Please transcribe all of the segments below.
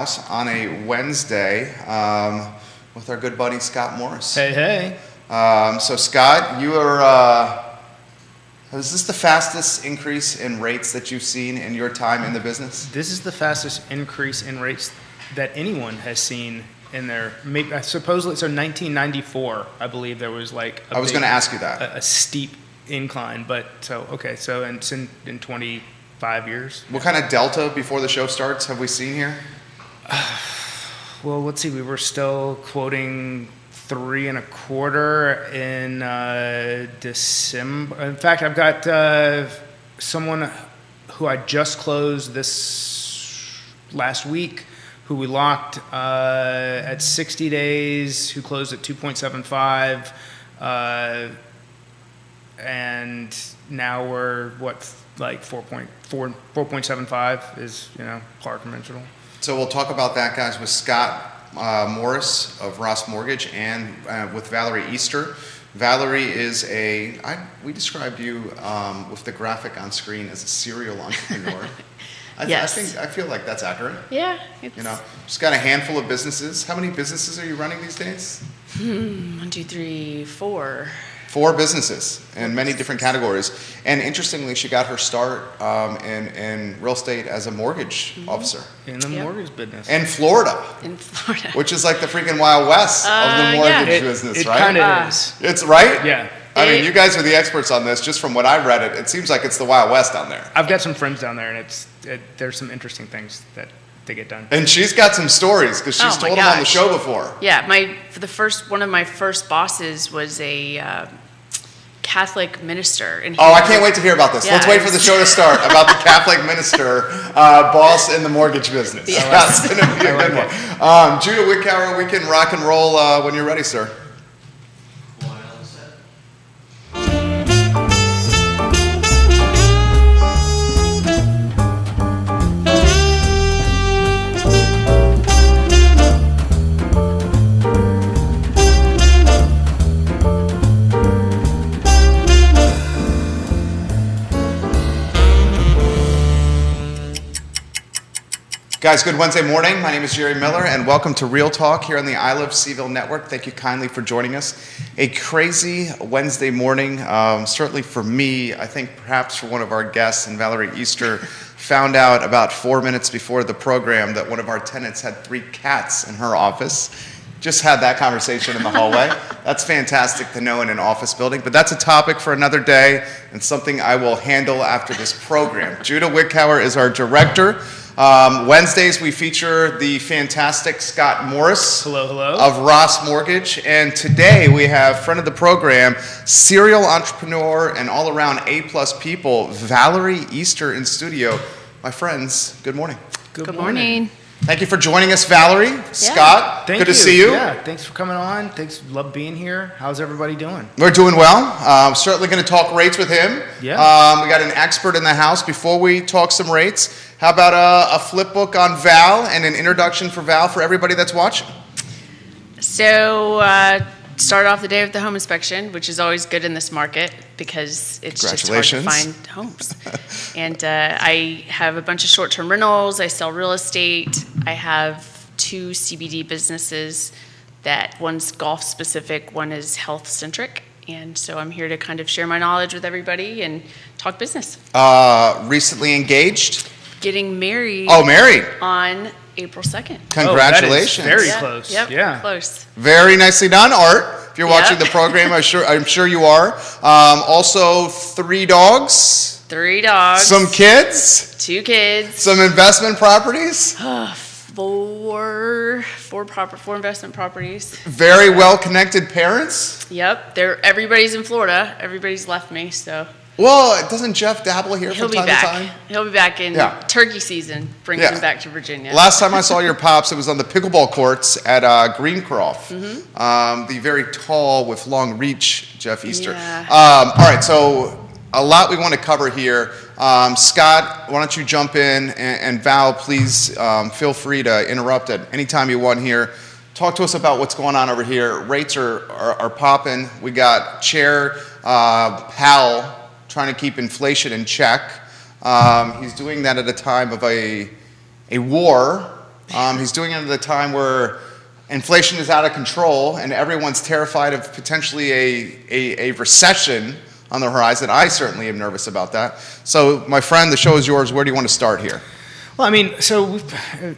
On a Wednesday with our good buddy Scott Morris. Hey, hey. So Scott, you are, is this the fastest increase in rates that you've seen in your time in the business? This is the fastest increase in rates that anyone has seen in their, supposedly, so 1994, I believe there was like I was going to ask you that. A steep incline, but so it's in 25 years. What kind of delta before the show starts have we seen here? Well, let's see. We were still quoting 3.25 in December. In fact, I've got someone who I just closed this last week, who we locked at 60 days, who closed at 2.75, and now we're like 4.75 is par conventional. So we'll talk about that, guys, with Scott Morris of Ross Mortgage and with Valerie Easter. Valerie is we described you with the graphic on screen as a serial entrepreneur. Yes. I feel like that's accurate. Yeah. She's got a handful of businesses. How many businesses are you running these days? 1, 2, 3, 4. 4 businesses in many different categories. And interestingly, she got her start in real estate as a mortgage officer. In the mortgage business. In Florida. Which is like the freaking Wild West of the mortgage business, right? It kind of is. It's right? Yeah. I mean, you guys are the experts on this. Just from what I read, it seems like it's the Wild West down there. I've got some friends down there, and there's some interesting things that they get done. And she's got some stories because she's told them on the show before. Yeah, one of my first bosses was a Catholic minister. And I can't wait to hear about this. Yeah, Let's wait for the show to start about the Catholic minister boss in the mortgage business. Yes. That's going to be a good one. Judah Wickower, we can rock and roll when you're ready, sir. Guys, good Wednesday morning. My name is Jerry Miller, and welcome to Real Talk here on the I Love Seville Network. Thank you kindly for joining us. A crazy Wednesday morning, certainly for me. I think perhaps for one of our guests, and Valerie Easter, found out about 4 minutes before the program that one of our tenants had 3 cats in her office. Just had that conversation in the hallway. That's fantastic to know in an office building, but that's a topic for another day and something I will handle after this program. Judah Wickower is our director. Wednesdays, we feature the fantastic Scott Morris of Ross Mortgage. And today we have friend of the program, serial entrepreneur and all-around A-plus people, Valerie Easter in studio. My friends, good morning. Good morning. Thank you for joining us, Valerie. Yeah. Scott, good to see you. Yeah, thanks for coming on. Thanks, love being here. How's everybody doing? We're doing well. Certainly going to talk rates with him. Yeah. We got an expert in the house. Before we talk some rates, how about a flip book on Val and an introduction for Val for everybody that's watching? So, start off the day with the home inspection, which is always good in this market because it's just hard to find homes. And I have a bunch of short-term rentals. I sell real estate. I have 2 CBD businesses one's golf-specific, one is health-centric. And so I'm here to kind of share my knowledge with everybody and talk business. Recently engaged? Getting married. Oh, married. On April 2nd. Congratulations. That is very close. Yep, yeah. Close. Very nicely done, Art. If you're watching the program, I'm sure you are. Also, 3 dogs. 3 dogs. Some kids. 2 kids. Some investment properties. 4 investment properties. Very well-connected parents. Yep. Everybody's in Florida. Everybody's left me, so. Well, doesn't Jeff dabble here from time to time? He'll be back in turkey season. Brings him back to Virginia. Last time I saw your pops, it was on the pickleball courts at Greencroft. Mm-hmm. The very tall with long reach, Jeff Easter. Yeah. All right, so a lot we want to cover here. Scott, why don't you jump in, and Val, please feel free to interrupt at any time you want here. Talk to us about what's going on over here. Rates are popping. We got Chair Powell trying to keep inflation in check. He's doing that at a time of a war He's doing it at a time where inflation is out of control and everyone's terrified of potentially a recession on the horizon. I certainly am nervous about that. So, my friend, the show is yours. Where do you want to start here? Well, I mean, so we've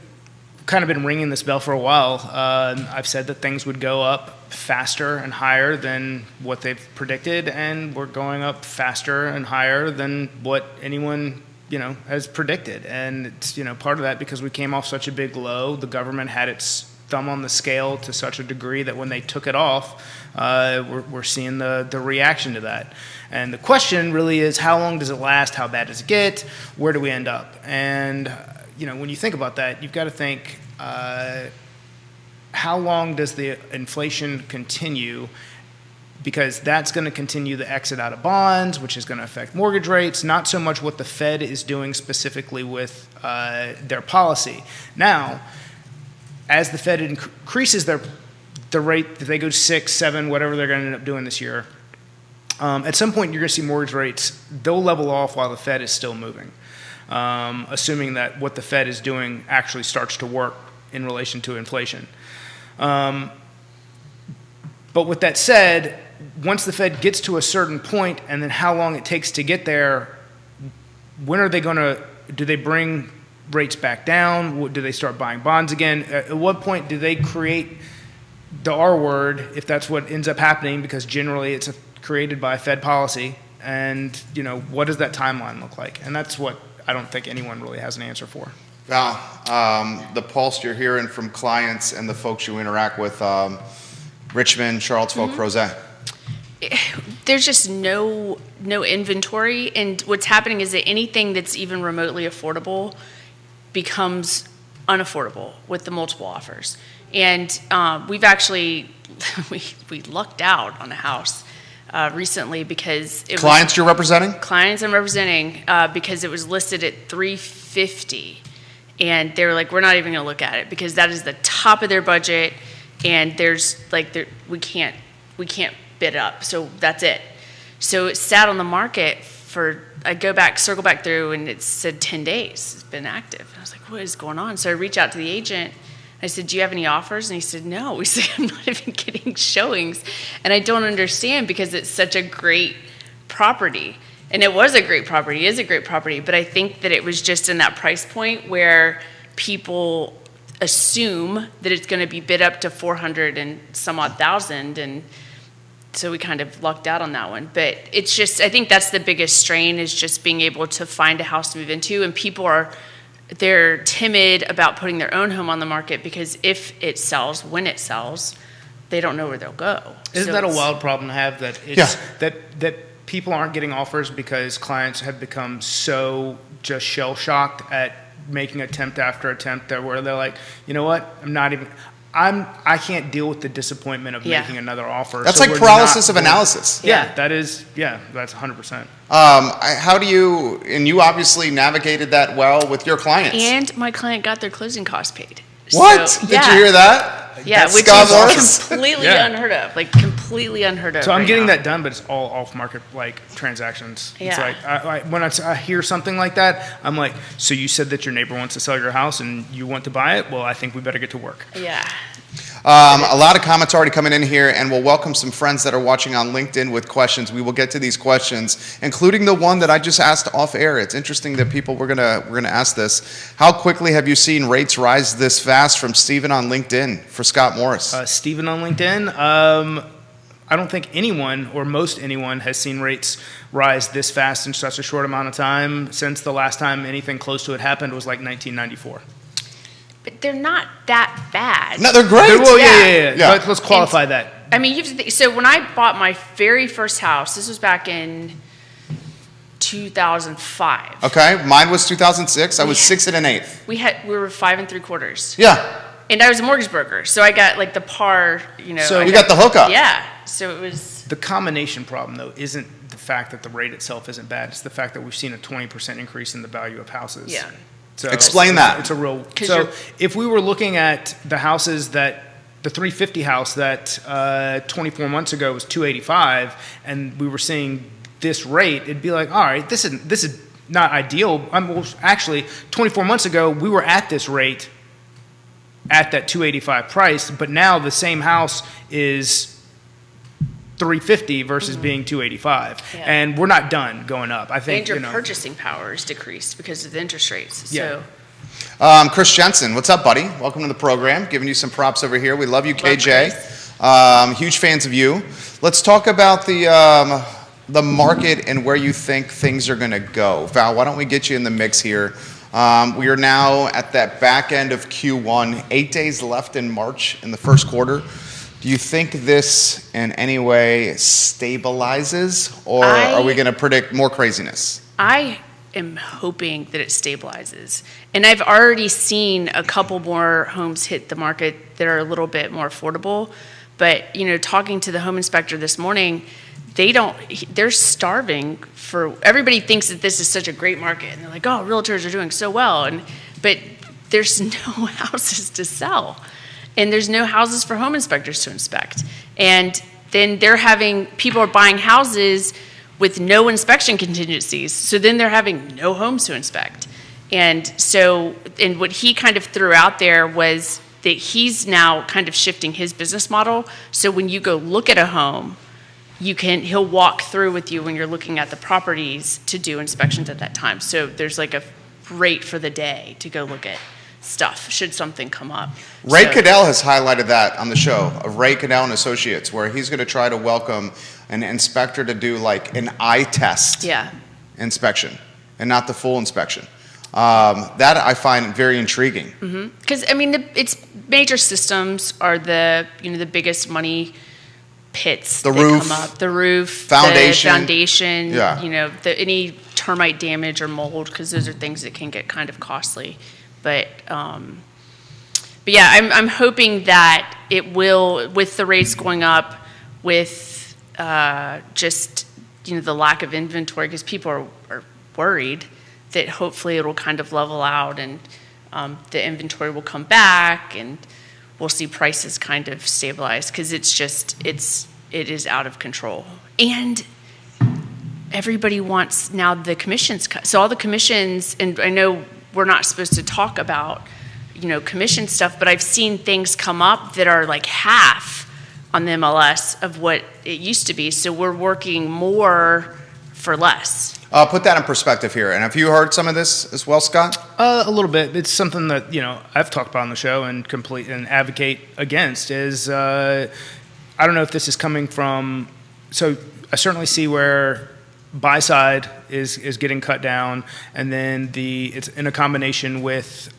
kind of been ringing this bell for a while. I've said that things would go up faster and higher than what they've predicted, and we're going up faster and higher than what anyone has predicted. And it's part of that because we came off such a big low. The government had its thumb on the scale to such a degree that when they took it off, we're seeing the reaction to that. And the question really is, how long does it last? How bad does it get? Where do we end up? And when you think about that, you've got to think, how long does the inflation continue? Because that's going to continue the exit out of bonds, which is going to affect mortgage rates, not so much what the Fed is doing specifically with their policy. Now, as the Fed increases the rate, if they go 6, 7, whatever they're going to end up doing this year, at some point you're going to see mortgage rates, they'll level off while the Fed is still moving, assuming that what the Fed is doing actually starts to work in relation to inflation. But with that said, once the Fed gets to a certain point and then how long it takes to get there, when are they going to, do they bring rates back down? Do they start buying bonds again? At what point do they create the R word, if that's what ends up happening, because generally it's created by Fed policy, and what does that timeline look like? And that's what I don't think anyone really has an answer for. The pulse you're hearing from clients and the folks you interact with, Richmond, Charlottesville, Crozet. There's just no inventory, and what's happening is that anything that's even remotely affordable becomes unaffordable with the multiple offers. And we've actually we lucked out on a house recently because it clients you're representing? Clients I'm representing because it was listed at $350, and they were like, we're not even going to look at it because that is the top of their budget, and there's we can't bid up, so that's it. So it sat on the market for, circle back through, and it said 10 days. It's been active. And I was like, what is going on? So I reached out to the agent. I said, do you have any offers? And he said, no. We said, I'm not even getting showings. And I don't understand because it's such a great property. And it was a great property. It is a great property. But I think that it was just in that price point where people assume that it's going to be bid up to 400 and some odd thousand, and so we kind of lucked out on that one. But it's just, I think that's the biggest strain, is just being able to find a house to move into. And people they're timid about putting their own home on the market because if it sells, when it sells, they don't know where they'll go. Isn't that a wild problem to have, that it's that people aren't getting offers because clients have become so just shell-shocked at making attempt after attempt where they're like, you know what, I can't deal with the disappointment of making another offer. That's like paralysis of analysis. That's 100%. How do you, and you obviously navigated that well with your clients. And my client got their closing costs paid. What? So, Did you hear that? Yeah, which is completely unheard of. Like, completely unheard of. So I'm getting that done, but it's all off-market, transactions. Yeah. It's like, when I hear something like that, I'm like, so you said that your neighbor wants to sell your house and you want to buy it? Well, I think we better get to work. Yeah. A lot of comments already coming in here, and we'll welcome some friends that are watching on LinkedIn with questions. We will get to these questions, including the one that I just asked off air. It's interesting that people we're gonna ask this. How quickly have you seen rates rise this fast? From Stephen on LinkedIn for Scott Morris. Stephen on LinkedIn. I don't think anyone, or most anyone, has seen rates rise this fast in such a short amount of time. Since the last time anything close to it happened was like 1994. But they're not that bad. No, they're great. Well, yeah. Let's qualify that. I mean, so when I bought my very first house, this was back in 2005. Okay, mine was 2006. I was 6 1/8. We were 5 3/4. Yeah. And I was a mortgage broker, so I got like the par, So you got the hookup. Yeah. So it was. The combination problem, though, isn't the fact that the rate itself isn't bad. It's the fact that we've seen a 20% increase in the value of houses. Yeah. So explain that. It's a real. So if we were looking at the houses that, the 350 house that 24 months ago was 285, and we were seeing this rate, it'd be like, all right, this is not ideal. Actually, 24 months ago we were at this rate at that $285 price, but now the same house is $350 versus being $285, and we're not done going up. I think and your purchasing power is decreased because of the interest rates. Yeah. So, Chris Jensen, what's up, buddy? Welcome to the program. Giving you some props over here. We love you, KJ. Huge fans of you. Let's talk about the market and where you think things are going to go. Val, why don't we get you in the mix here? We are now at that back end of Q1, 8 days left in March in the first quarter. Do you think this in any way stabilizes, or are we going to predict more craziness? I am hoping that it stabilizes. And I've already seen a couple more homes hit the market that are a little bit more affordable. But, talking to the home inspector this morning, they're starving for, everybody thinks that this is such a great market. And they're like, oh, realtors are doing so well. But there's no houses to sell. And there's no houses for home inspectors to inspect. And then people are buying houses with no inspection contingencies. So then they're having no homes to inspect. And what he kind of threw out there was that he's now kind of shifting his business model. So when you go look at a home, he'll walk through with you when you're looking at the properties to do inspections at that time. So there's like a rate for the day to go look at stuff should something come up. Ray Cadell has highlighted that on the show, of Ray Cadell and Associates, where he's going to try to welcome an inspector to do like an eye test inspection and not the full inspection. That I find very intriguing. Because it's major systems are the biggest money pits. The roof, come up. The roof, foundation, any termite damage or mold, because those are things that can get kind of costly. But yeah, I'm hoping that it will, with the rates going up, with just the lack of inventory, because people are worried that hopefully it'll kind of level out and the inventory will come back and we'll see prices kind of stabilize, because it is out of control. And everybody wants now the commissions cut. So all the commissions, and I know we're not supposed to talk about, commission stuff, but I've seen things come up that are like half on the MLS of what it used to be. So we're working more for less. Put that in perspective here. And have you heard some of this as well, Scott? A little bit. It's something that, I've talked about on the show and advocate against is, I don't know if this is coming from, so I certainly see where buy side is getting cut down, and then it's in a combination with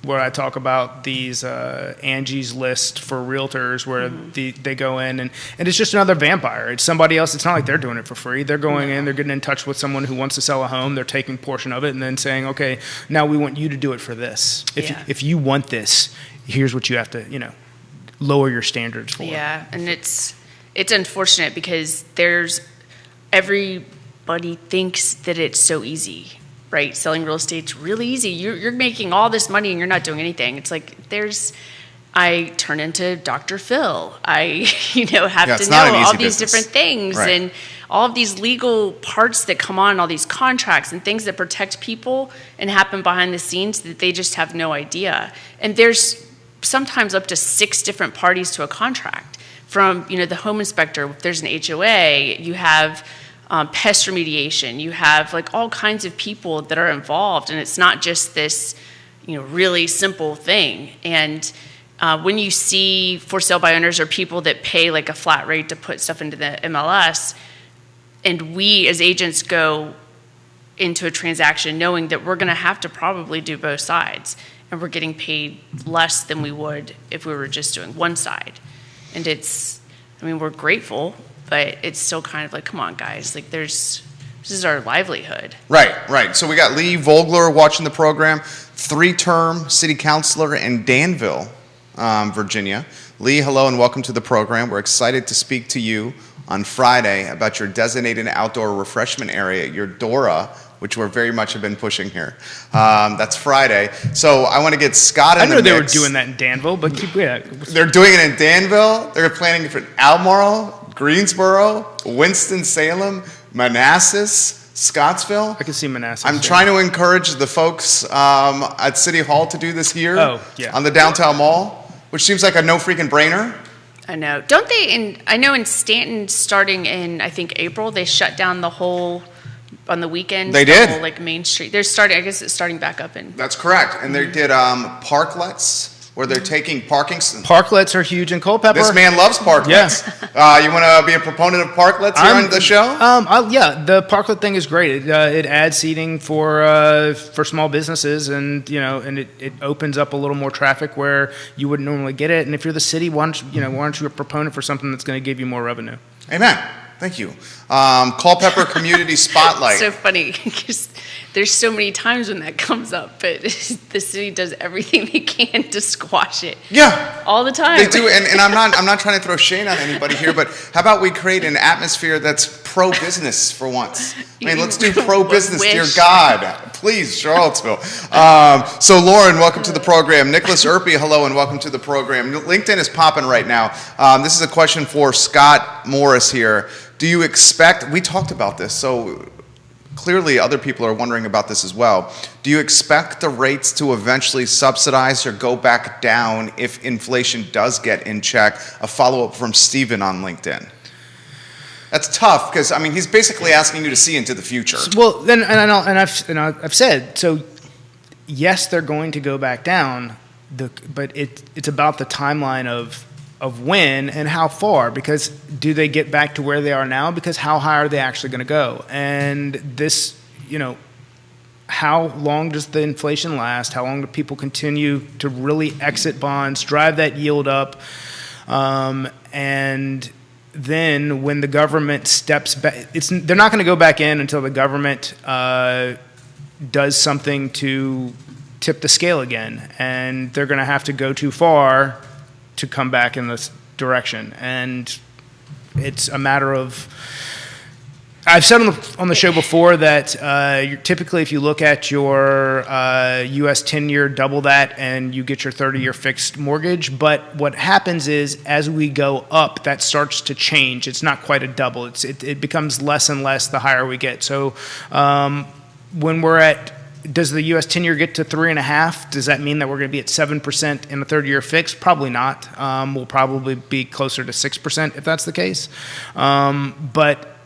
where I talk about these Angie's List for realtors, where they go in and it's just another vampire. It's somebody else. It's not like they're doing it for free. They're going in, they're getting in touch with someone who wants to sell a home. They're taking a portion of it and then saying, okay, now we want you to do it for this. If you want this, here's what you have to, lower your standards for. Yeah, and it's unfortunate because everybody thinks that it's so easy, right? Selling real estate's really easy. You're making all this money and you're not doing anything. It's like I turn into Dr. Phil. I have to know all these different things, right, and all of these legal parts that come on, all these contracts and things that protect people and happen behind the scenes that they just have no idea. And there's sometimes up to 6 different parties to a contract. From the home inspector, if there's an HOA, you have pest remediation, you have like all kinds of people that are involved, and it's not just this really simple thing. And when you see for sale by owners or people that pay like a flat rate to put stuff into the MLS, and we as agents go into a transaction knowing that we're going to have to probably do both sides, and we're getting paid less than we would if we were just doing one side. And we're grateful, but it's still kind of like, come on, guys, like this is our livelihood. Right. So we got Lee Vogler watching the program, 3-term city councilor in Danville, Virginia. Lee, hello and welcome to the program. We're excited to speak to you on Friday about your designated outdoor refreshment area, your DORA, which we're very much have been pushing here. That's Friday. So I want to get Scott in the mix. I know they were doing that in Danville, but They're doing it in Danville. They're planning for Albemarle, Greensboro, Winston-Salem, Manassas. Scottsville. I can see Manassas. I'm trying to encourage the folks at City Hall to do this here on the downtown mall, which seems like a no freaking brainer. I know. Don't they? I know in Stanton, starting in I think April, they shut down the whole on the weekend. They did. Whole, like Main Street. They're starting. I guess it's starting back up in. That's correct. And they did parklets where they're taking parking. Parklets are huge in Culpeper. This man loves parklets. You want to be a proponent of parklets here on the show? Yeah, the parklet thing is great. It adds seating for small businesses, and it opens up a little more traffic where you wouldn't normally get it. And if you're the city, why aren't you a proponent for something that's going to give you more revenue? Amen. Thank you. Culpeper Community Spotlight. So funny because there's so many times when that comes up, but the city does everything they can to squash it. Yeah, all the time. They do, and I'm not trying to throw shade on anybody here, but how about we create an atmosphere that's pro-business for once? I mean, let's do pro-business, dear God. Please, Charlottesville. So Lauren, welcome to the program. Nicholas Erpy, hello, and welcome to the program. LinkedIn is popping right now. This is a question for Scott Morris here. Do you expect, we talked about this, so clearly other people are wondering about this as well. Do you expect the rates to eventually subsidize or go back down if inflation does get in check? A follow-up from Steven on LinkedIn. That's tough because, I mean, he's basically asking you to see into the future. Well, then, I've said, so yes, they're going to go back down, but it's about the timeline of when and how far, because do they get back to where they are now? Because how high are they actually going to go? And this, how long does the inflation last? How long do people continue to really exit bonds, drive that yield up? And then when the government steps back, they're not going to go back in until the government does something to tip the scale again. And they're going to have to go too far to come back in this direction. And it's a matter of, I've said on the show before that typically if you look at your U.S. 10-year, double that, and you get your 30-year fixed mortgage. But what happens is as we go up, that starts to change. It's not quite a double. It becomes less and less the higher we get. So when we're at, does the U.S. 10-year get to 3.5? Does that mean that we're going to be at 7% in a 30-year fix? Probably not. We'll probably be closer to 6% if that's the case. But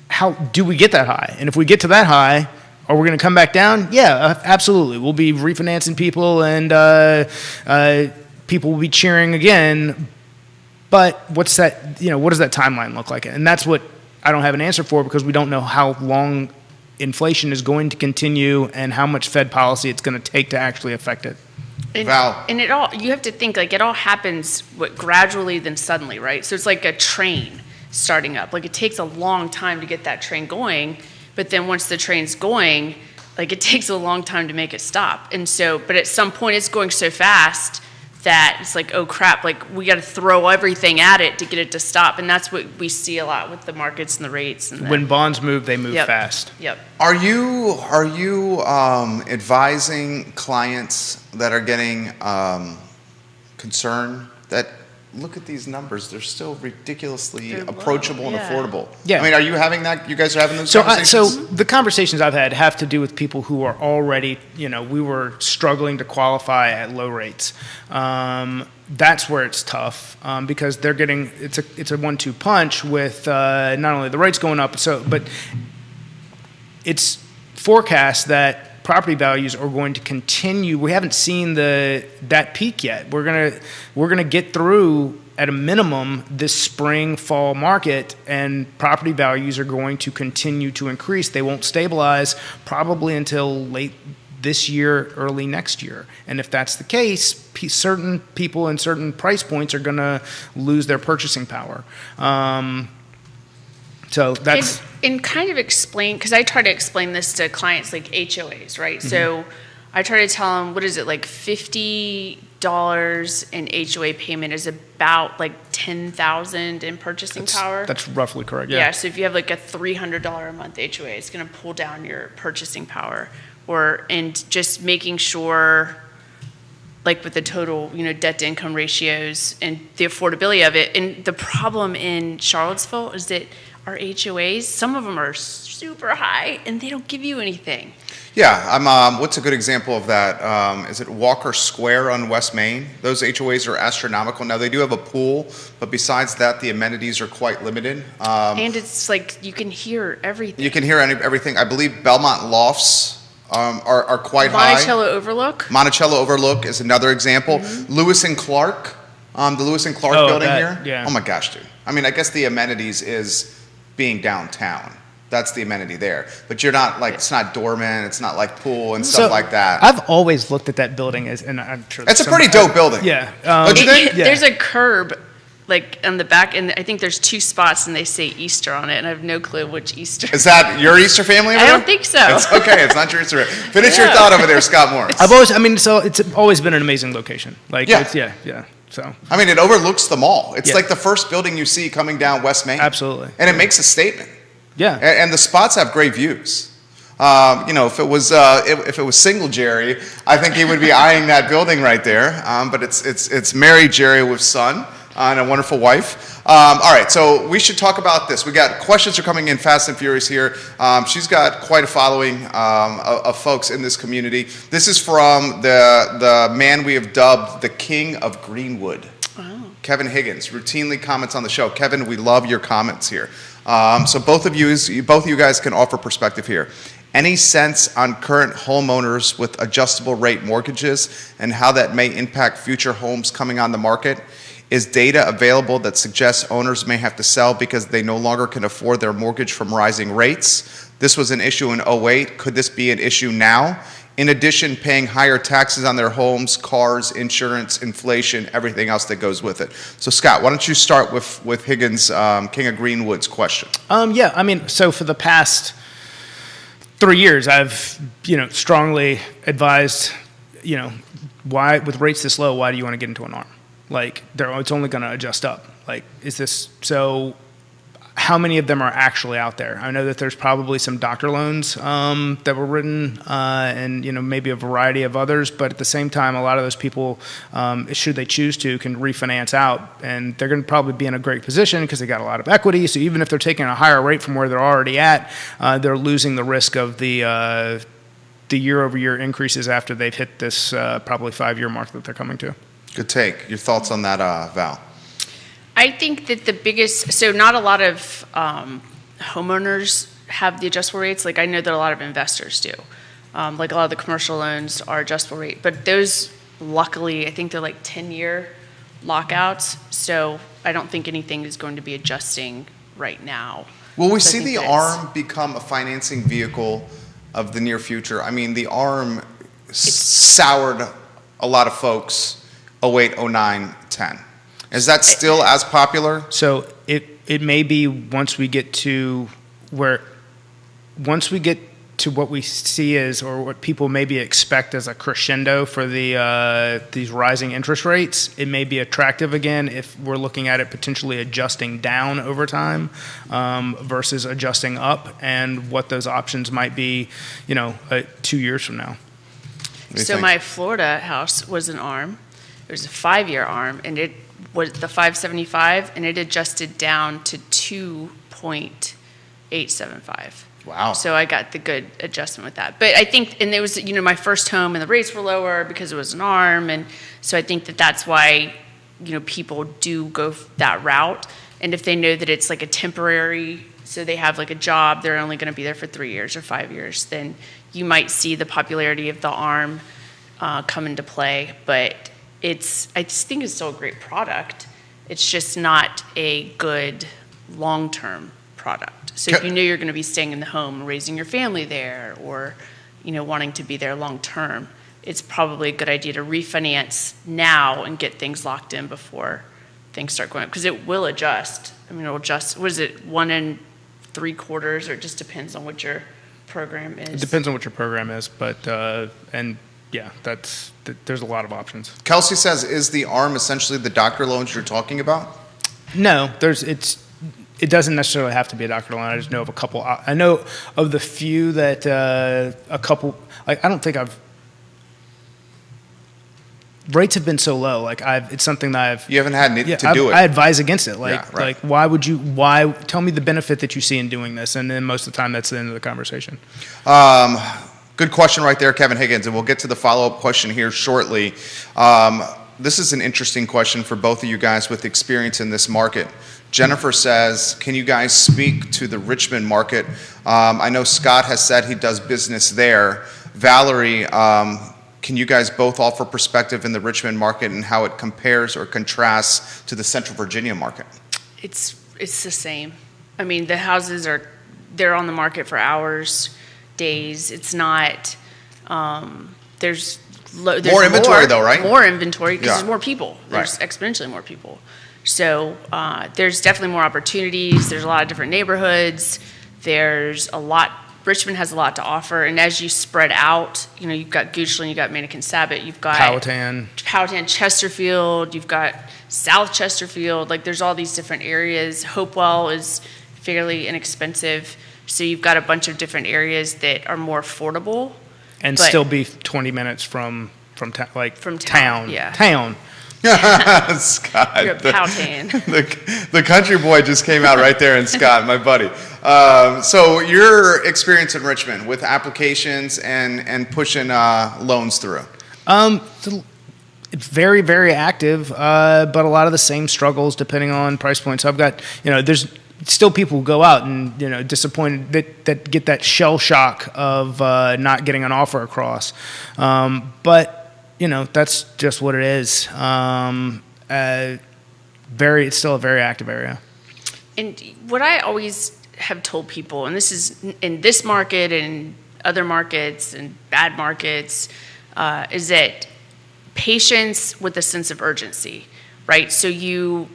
how do we get that high? And if we get to that high, are we going to come back down? Yeah, absolutely. We'll be refinancing people, and people will be cheering again. But what's that? What does that timeline look like? And that's what I don't have an answer for, because we don't know how long inflation is going to continue and how much Fed policy it's going to take to actually affect it. And it all, you have to think, like, it all happens gradually then suddenly, right? So it's like a train starting up. Like, it takes a long time to get that train going, but then once the train's going, like, it takes a long time to make it stop. And so, but at some point it's going so fast that it's like, oh crap, like we got to throw everything at it to get it to stop. And that's what we see a lot with the markets and the rates. And when bonds move, they move fast. Yep. Are you advising clients that are getting concerned that look at these numbers, they're still ridiculously approachable and affordable? Yeah. I mean, are you having that? You guys are having those conversations? So the conversations I've had have to do with people who are already, we were struggling to qualify at low rates. That's where it's tough because they're getting, it's a 1-2 punch with not only the rates going up, but it's forecast that property values are going to continue. We haven't seen that peak yet. We're gonna get through at a minimum this spring fall market, and property values are going to continue to increase. They won't stabilize probably until late this year, early next year. And if that's the case, certain people in certain price points are going to lose their purchasing power. So that's... And kind of explain, because I try to explain this to clients like HOAs, right? Mm-hmm. So I try to tell them, what is it, like $50 in HOA payment is about like $10,000 in purchasing power. That's roughly correct, yeah. Yeah, so if you have like a $300 a month HOA, it's going to pull down your purchasing power. And just making sure, like with the total, debt to income ratios and the affordability of it. And the problem in Charlottesville is that are HOAs. Some of them are super high, and they don't give you anything. Yeah, what's a good example of that? Is it Walker Square on West Main? Those HOAs are astronomical. Now, they do have a pool, but besides that, the amenities are quite limited. And it's like you can hear everything. You can hear everything. I believe Belmont Lofts are quite Monticello high. Overlook? Monticello Overlook is another example. Lewis and Clark, the Lewis and Clark building here. Yeah. Oh my gosh, dude. I mean, I guess the amenities is being downtown. That's the amenity there. But you're not like, it's not dormant, it's not like pool and stuff like that. I've always looked at that building as, and I'm sure it's a pretty dope building. Yeah. Don't you think? There's a curb like on the back, and I think there's 2 spots, and they say Easter on it, and I have no clue which Easter. Is that your Easter family? I don't think so. It's okay, it's not your Easter. Finish your thought over there, Scott Morris. So it's always been an amazing location. Like, yeah. So I mean, it overlooks the mall. It's like the first building you see coming down West Main. Absolutely. And it makes a statement. Yeah. And the spots have great views. If it was single Jerry, I think he would be eyeing that building right there. But it's married Jerry with son and a wonderful wife. All right, so we should talk about this. We got questions are coming in fast and furious here. She's got quite a following of folks in this community. This is from the man we have dubbed the King of Greenwood. Wow. Kevin Higgins routinely comments on the show. Kevin, we love your comments here. So both of you guys can offer perspective here. Any sense on current homeowners with adjustable rate mortgages and how that may impact future homes coming on the market? Is data available that suggests owners may have to sell because they no longer can afford their mortgage from rising rates? This was an issue in 2008. Could this be an issue now? In addition, paying higher taxes on their homes, cars, insurance, inflation, everything else that goes with it. So, Scott, why don't you start with Higgins, King of Greenwood's question? So for the past 3 years, I've strongly advised, why with rates this low, why do you want to get into an ARM? Like, it's only going to adjust up. Like, is this so? How many of them are actually out there? I know that there's probably some doctor loans that were written, and maybe a variety of others. But at the same time, a lot of those people, should they choose to, can refinance out, and they're going to probably be in a great position because they got a lot of equity. So even if they're taking a higher rate from where they're already at, they're losing the risk of the year-over-year increases after they've hit this probably 5-year mark that they're coming to. Good take. Your thoughts on that, Val? I think that the biggest, so not a lot of homeowners have the adjustable rates. Like, I know that a lot of investors do. Like, a lot of the commercial loans are adjustable rate. But those, luckily, I think they're like 10-year lockouts. So I don't think anything is going to be adjusting right now. Will we see the ARM become a financing vehicle of the near future? I mean, the ARM soured a lot of folks 2008, 2009, 10. Is that still as popular? So it may be once we get to what we see as, or what people maybe expect as a crescendo for these rising interest rates, it may be attractive again if we're looking at it potentially adjusting down over time versus adjusting up, and what those options might be, 2 years from now. So my Florida house was an ARM. It was a 5-year ARM, and it was the 575, and it adjusted down to 2.875. Wow. So I got the good adjustment with that. But I think, and it was, my first home, and the rates were lower because it was an ARM, and so I think that that's why, people do go that route. And if they know that it's like a temporary, so they have like a job, they're only going to be there for 3 years or 5 years, then you might see the popularity of the ARM come into play. But I just think it's still a great product. It's just not a good long-term product. So if you know you're going to be staying in the home, raising your family there, or wanting to be there long-term, it's probably a good idea to refinance now and get things locked in before things start going up, because it will adjust. I mean, it'll adjust. What is it, 1 3/4, or it just depends on what your program is? It depends on what your program is, but yeah, there's a lot of options. Kelsey says, is the ARM essentially the doctor loans you're talking about? No, it doesn't necessarily have to be a doctor loan. I just know of a couple. I know of the few that a couple. I don't think I've. rates have been so low. Like it's something that you haven't had to do it. I advise against it. Right. Like why tell me the benefit that you see in doing this? And then most of the time that's the end of the conversation. Good question right there, Kevin Higgins, and we'll get to the follow-up question here shortly. This is an interesting question for both of you guys with experience in this market. Jennifer says, can you guys speak to the Richmond market? I know Scott has said he does business there. Valerie, can you guys both offer perspective in the Richmond market and how it compares or contrasts to the Central Virginia market? It's the same. I mean, the houses they're on the market for hours, days. It's not, there's more inventory though, right? More inventory because there's more people. There's exponentially more people. So there's definitely more opportunities. There's a lot of different neighborhoods. There's a lot. Richmond has a lot to offer, and as you spread out, you've got Goochland, you've got Manikin-Sabot, you've got Powhatan, Chesterfield, you've got South Chesterfield. Like there's all these different areas. Hopewell is fairly inexpensive, so you've got a bunch of different areas that are more affordable. And still be 20 minutes from town. Yeah. Town. Scott. You're a Powhatan. The country boy just came out right there, and Scott, my buddy. So your experience in Richmond with applications and pushing loans through? It's very, very active, but a lot of the same struggles depending on price points. So I've got, there's still people who go out and disappointed that get that shell shock of not getting an offer across, but that's just what it is. It's still a very active area. And what I always have told people, and this is in this market and other markets and bad markets, is that patience with a sense of urgency, right? So you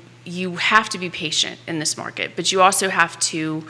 have to be patient in this market, but you also have to,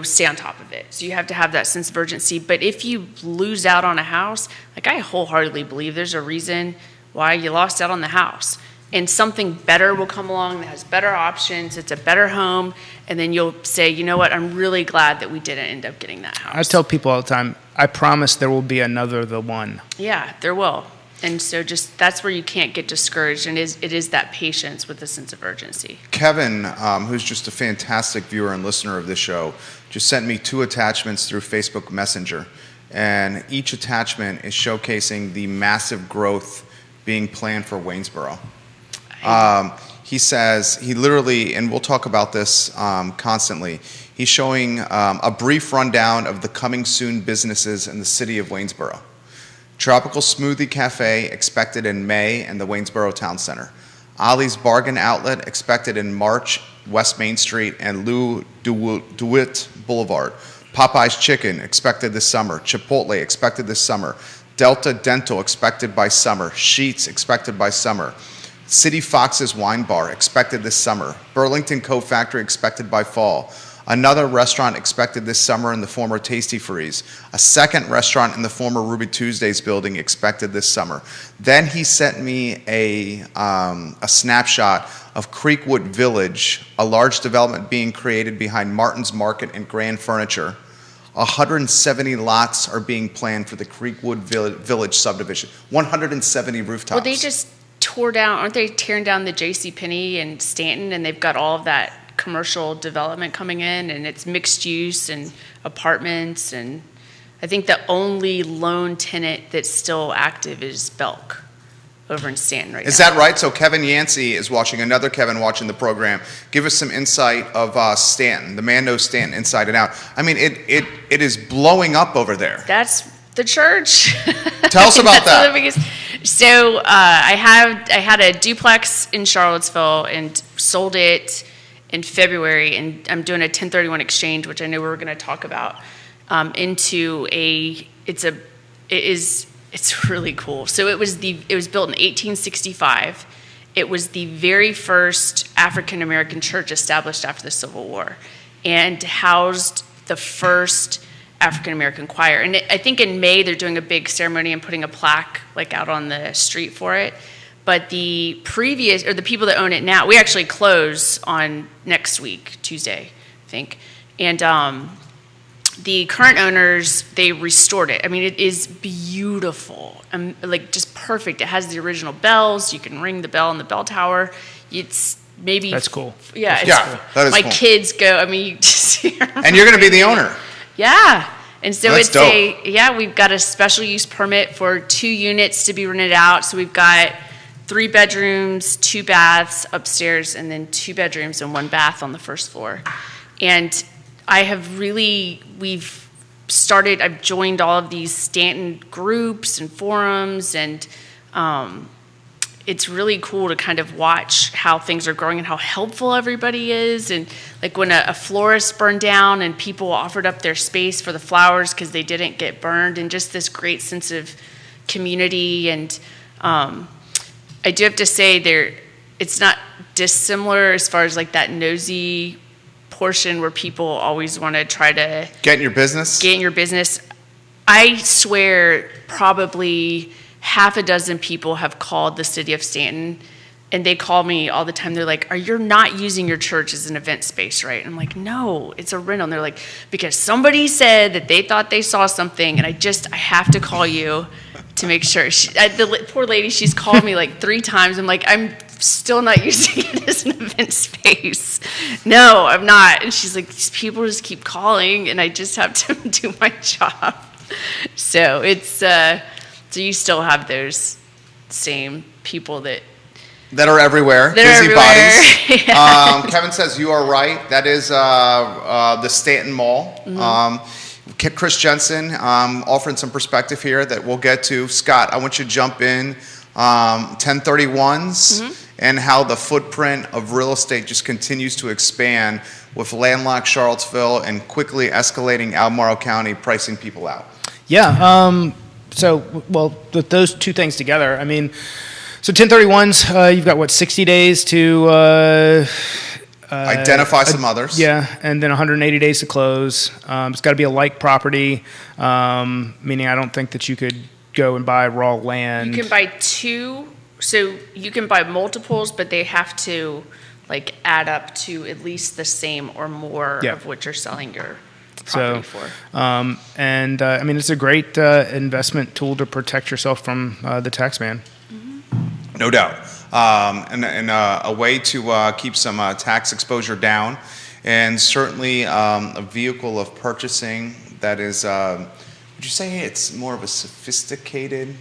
stay on top of it. So you have to have that sense of urgency. But if you lose out on a house, like I wholeheartedly believe there's a reason why you lost out on the house. And something better will come along that has better options, it's a better home, and then you'll say, you know what, I'm really glad that we didn't end up getting that house. I tell people all the time, I promise there will be another the one. Yeah, there will. And so that's where you can't get discouraged, and it is that patience with a sense of urgency. Kevin, who's just a fantastic viewer and listener of this show, just sent me 2 attachments through Facebook Messenger. And each attachment is showcasing the massive growth being planned for Waynesboro. He says, he literally, and we'll talk about this constantly, he's showing a brief rundown of the coming soon businesses in the city of Waynesboro. Tropical Smoothie Cafe expected in May in the Waynesboro Town Center. Ollie's Bargain Outlet expected in March, West Main Street and Lou DeWitt Boulevard. Popeye's Chicken expected this summer. Chipotle expected this summer. Delta Dental expected by summer. Sheetz expected by summer. City Fox's Wine Bar expected this summer. Burlington Coat Factory expected by fall. Another restaurant expected this summer in the former Tasty Freeze. A second restaurant in the former Ruby Tuesdays building expected this summer. Then he sent me a snapshot of Creekwood Village, a large development being created behind Martin's Market and Grand Furniture. 170 lots are being planned for the Creekwood Village subdivision. 170 rooftops. Well, they just aren't they tearing down the JCPenney in Stanton, and they've got all of that commercial development coming in, and it's mixed use and apartments, and I think the only loan tenant that's still active is Belk over in Stanton right now. Is that right? So Kevin Yancey is watching, another Kevin watching the program. Give us some insight of Stanton. The man knows Stanton inside and out. I mean, it is blowing up over there. That's the church. Tell us about that. So I had a duplex in Charlottesville and sold it in February, and I'm doing a 1031 exchange, which I know we were going to talk about, it's really cool. So it was built in 1865. It was the very first African American church established after the Civil War, and housed the first African American choir. And I think in May they're doing a big ceremony and putting a plaque out on the street for it. But the people that own it now, we actually close on next week, Tuesday, I think. And the current owners, they restored it. I mean, it is beautiful, like just perfect. It has the original bells. You can ring the bell in the bell tower. It's maybe that's cool. Yeah, it's cool. That is my cool. kids go. I mean, you just and you're going to be the owner. Yeah, and so that's dope. We've got a special use permit for 2 units to be rented out. So we've got 3 bedrooms, 2 baths upstairs, and then 2 bedrooms and 1 bath on the first floor. And I've joined all of these Stanton groups and forums, and it's really cool to kind of watch how things are growing and how helpful everybody is. And like when a florist burned down and people offered up their space for the flowers because they didn't get burned, and just this great sense of community. And I do have to say it's not dissimilar as far as like that nosy portion where people always want to try to get in your business. I swear probably half a dozen people have called the city of Stanton, and they call me all the time. They're like, you're not using your church as an event space, right? And I'm like, no, it's a rental. And they're like, because somebody said that they thought they saw something, and I have to call you to make sure. The poor lady, she's called me like 3 times. I'm like, I'm still not using it as an event space. No, I'm not. And she's like, these people just keep calling, and I just have to do my job. So it's so you still have those same people that are everywhere, busybodies. Yeah. Kevin says you are right. That is the Stanton Mall. Mm-hmm. Chris Jensen offering some perspective here that we'll get to. Scott, I want you to jump in. 1031s and how the footprint of real estate just continues to expand with landlocked Charlottesville and quickly escalating Albemarle County pricing people out. Yeah. With those 2 things together, I mean, so 1031s, you've got 60 days to identify some others. Yeah, and then 180 days to close. It's got to be a like property, meaning I don't think that you could go and buy raw land. You can buy 2, so you can buy multiples, but they have to like add up to at least the same or more of what you're selling your property for. I mean, it's a great investment tool to protect yourself from the tax man. Mm-hmm. No doubt. And a way to keep some tax exposure down, and certainly a vehicle of purchasing that is, would you say it's more of a sophisticated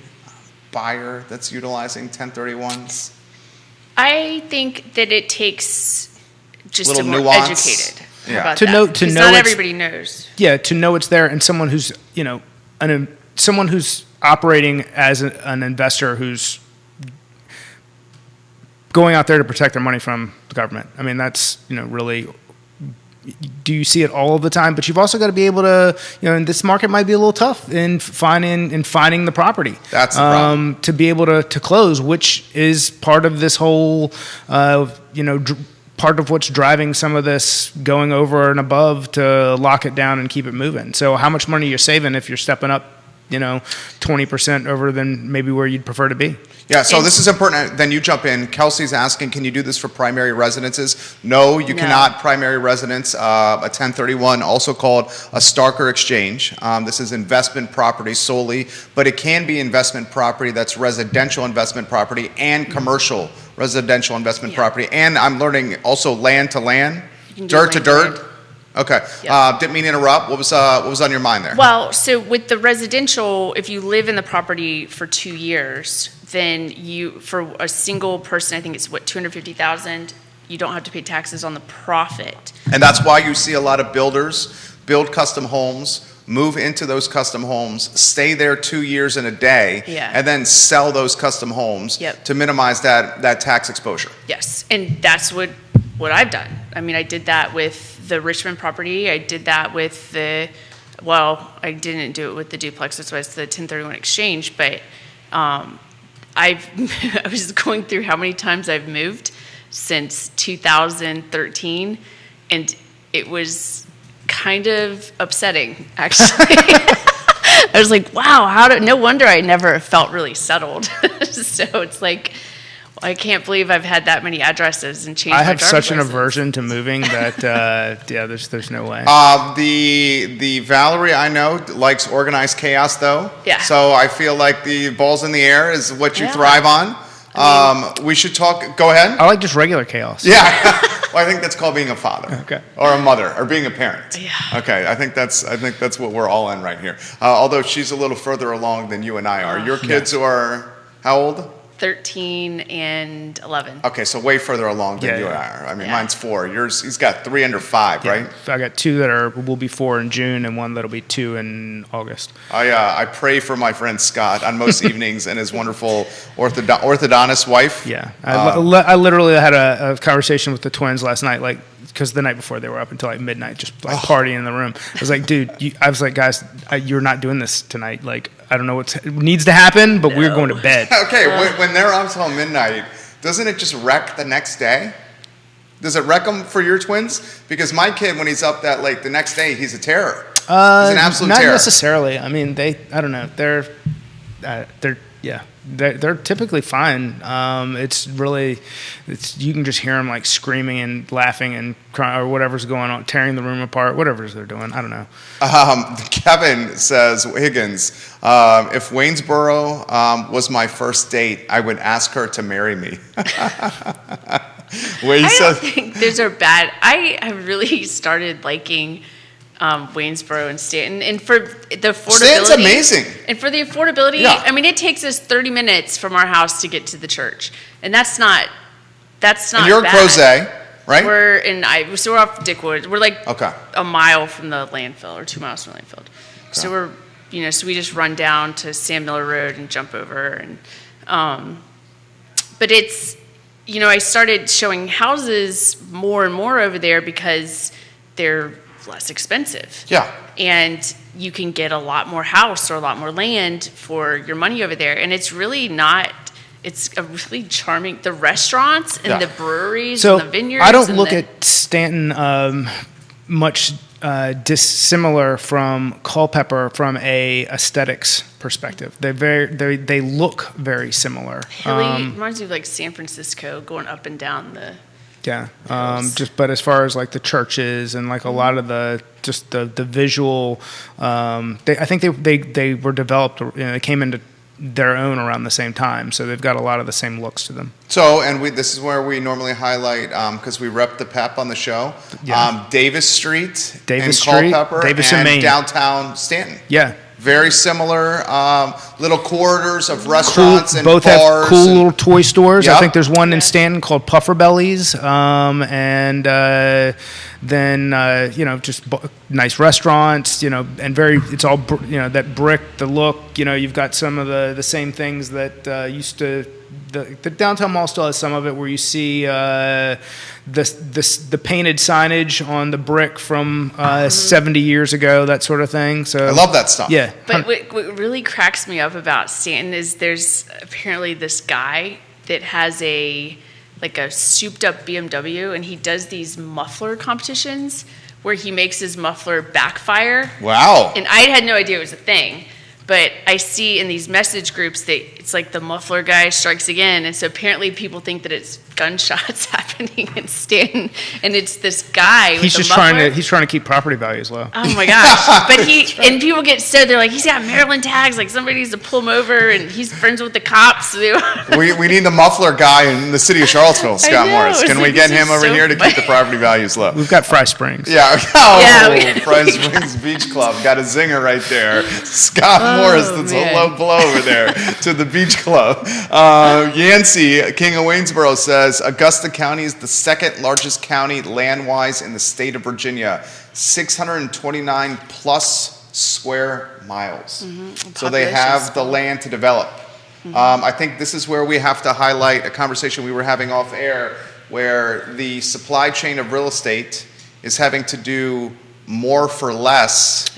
buyer that's utilizing 1031s? I think that it takes just a little more nuance. Educated. Yeah. About to that. know not everybody knows. Yeah, to know it's there, and someone who's someone who's operating as an investor who's going out there to protect their money from the government. I mean, that's really. Do you see it all of the time? But you've also got to be able to, and this market might be a little tough in finding the property. That's the problem. To be able to close, which is part of this whole, part of what's driving some of this going over and above to lock it down and keep it moving. So how much money you're saving if you're stepping up, 20% over than maybe where you'd prefer to be. Yeah, so this is important. Then you jump in. Kelsey's asking, can you do this for primary residences? No, you cannot. Primary residence, a 1031, also called a Starker exchange. This is investment property solely, but it can be investment property that's residential investment property and commercial residential investment property. And I'm learning also land to land, dirt to dirt. Okay. Yep. Didn't mean to interrupt. What was on your mind there? Well, so with the residential, if you live in the property for 2 years, then for a single person, I think it's $250,000. You don't have to pay taxes on the profit. And that's why you see a lot of builders build custom homes, move into those custom homes, stay there 2 years and a day, and then sell those custom homes to minimize that tax exposure. Yes, and that's what I've done. I mean, I did that with the Richmond property. I did that with I didn't do it with the duplex. That's why it's the 1031 exchange. But I was going through how many times I've moved since 2013, and it was kind of upsetting, actually. I was like, wow, no wonder I never felt really settled. So it's like, I can't believe I've had that many addresses and changed my I have driver's such an license. aversion to moving that there's no way. The Valerie I know likes organized chaos though. Yeah. So I feel like the balls in the air is what you Yeah. thrive on. We should talk. Go ahead. I like just regular chaos. Yeah. Well, I think that's called being a father. Okay. Or a mother, or being a parent. Yeah. Okay. I think that's what we're all in right here. Although she's a little further along than you and I are. Your kids are how old? 13 and 11. Okay, so way further along than Yeah, you and yeah. I are. I mean, Yeah. mine's 4. He's got 3 under 5, Yeah. right? So I got 2 that will be 4 in June and 1 that'll be 2 in August. I pray for my friend Scott on most evenings and his wonderful orthodontist wife. Yeah, I literally had a conversation with the twins last night, like, because the night before they were up until like midnight, just like partying in the room. I was like, dude, I was like, guys, you're not doing this tonight. Like, I don't know what needs to happen, but we're going to bed. Okay, when they're up till midnight, doesn't it just wreck the next day? Does it wreck them for your twins? Because my kid, when he's up that late, the next day he's a terror. He's an absolute not terror. necessarily. I mean, I don't know. They're typically fine. You can just hear them like screaming and laughing and crying or whatever's going on, tearing the room apart, whatever they're doing. I don't know. Kevin says, Higgins, if Waynesboro was my first date, I would ask her to marry me. I don't think those are bad. I have really started liking Waynesboro and Stanton, and for the affordability. Stanton's amazing. And for the affordability, Yeah. I mean, it takes us 30 minutes from our house to get to the church, and that's not And you're bad. in Crozet, right? So we're off Dickwood. We're like Okay. a mile from the landfill or 2 miles from the landfill. So so we just run down to Sam Miller Road and jump over, and but it's, I started showing houses more and more over there because they're less expensive. Yeah. And you can get a lot more house or a lot more land for your money over there. And it's really not, it's a really charming, the restaurants and the breweries So and the vineyards. I don't look at Stanton much dissimilar from Culpeper from a aesthetics perspective. They look very similar. Hilly, reminds me of like San Francisco going up and down the. Yeah, but as far as like the churches and like a lot of the visual, I think they were developed. They came into their own around the same time, so they've got a lot of the same looks to them. So, this is where we normally highlight, because we rep the PEP on the show, Davis Street in Culpeper Davis and Maine. downtown Stanton. Yeah. Very similar little corridors of restaurants and both bars. have cool little toy stores. Yep. I think there's one in Stanton called Puffer Bellies, and then just nice restaurants. And it's all that brick, the look. You've got some of the same things that used to. The downtown mall still has some of it where you see the painted signage on the brick from 70 years ago, that sort of thing. So I love that stuff. Yeah. But what really cracks me up about Stanton is there's apparently this guy that has a souped up BMW, and he does these muffler competitions where he makes his muffler backfire. Wow. And I had no idea it was a thing. But I see in these message groups that it's like the Muffler Guy strikes again. And so apparently people think that it's gunshots happening in Stanton. And it's this guy with he's the just muffler. he's trying to keep property values low. Oh my gosh. But and people get they're like, he's got Maryland tags. Like somebody needs to pull him over, and he's friends with the cops. We need the Muffler Guy in the city of Charlottesville, Scott know, Morris. Can we get him over so here to keep the funny. property values low? We've got Fry Springs. Yeah. Yeah. Fry Springs Beach Club. Got a zinger right there. Scott Morris, that's man. a low blow over there to the Beach Club. Yancey, King of Waynesboro, says Augusta County is the second largest county land-wise in the state of Virginia. 629 plus square miles. Mm-hmm. So they have the land to develop. I think this is where we have to highlight a conversation we were having off air where the supply chain of real estate is having to do more for less,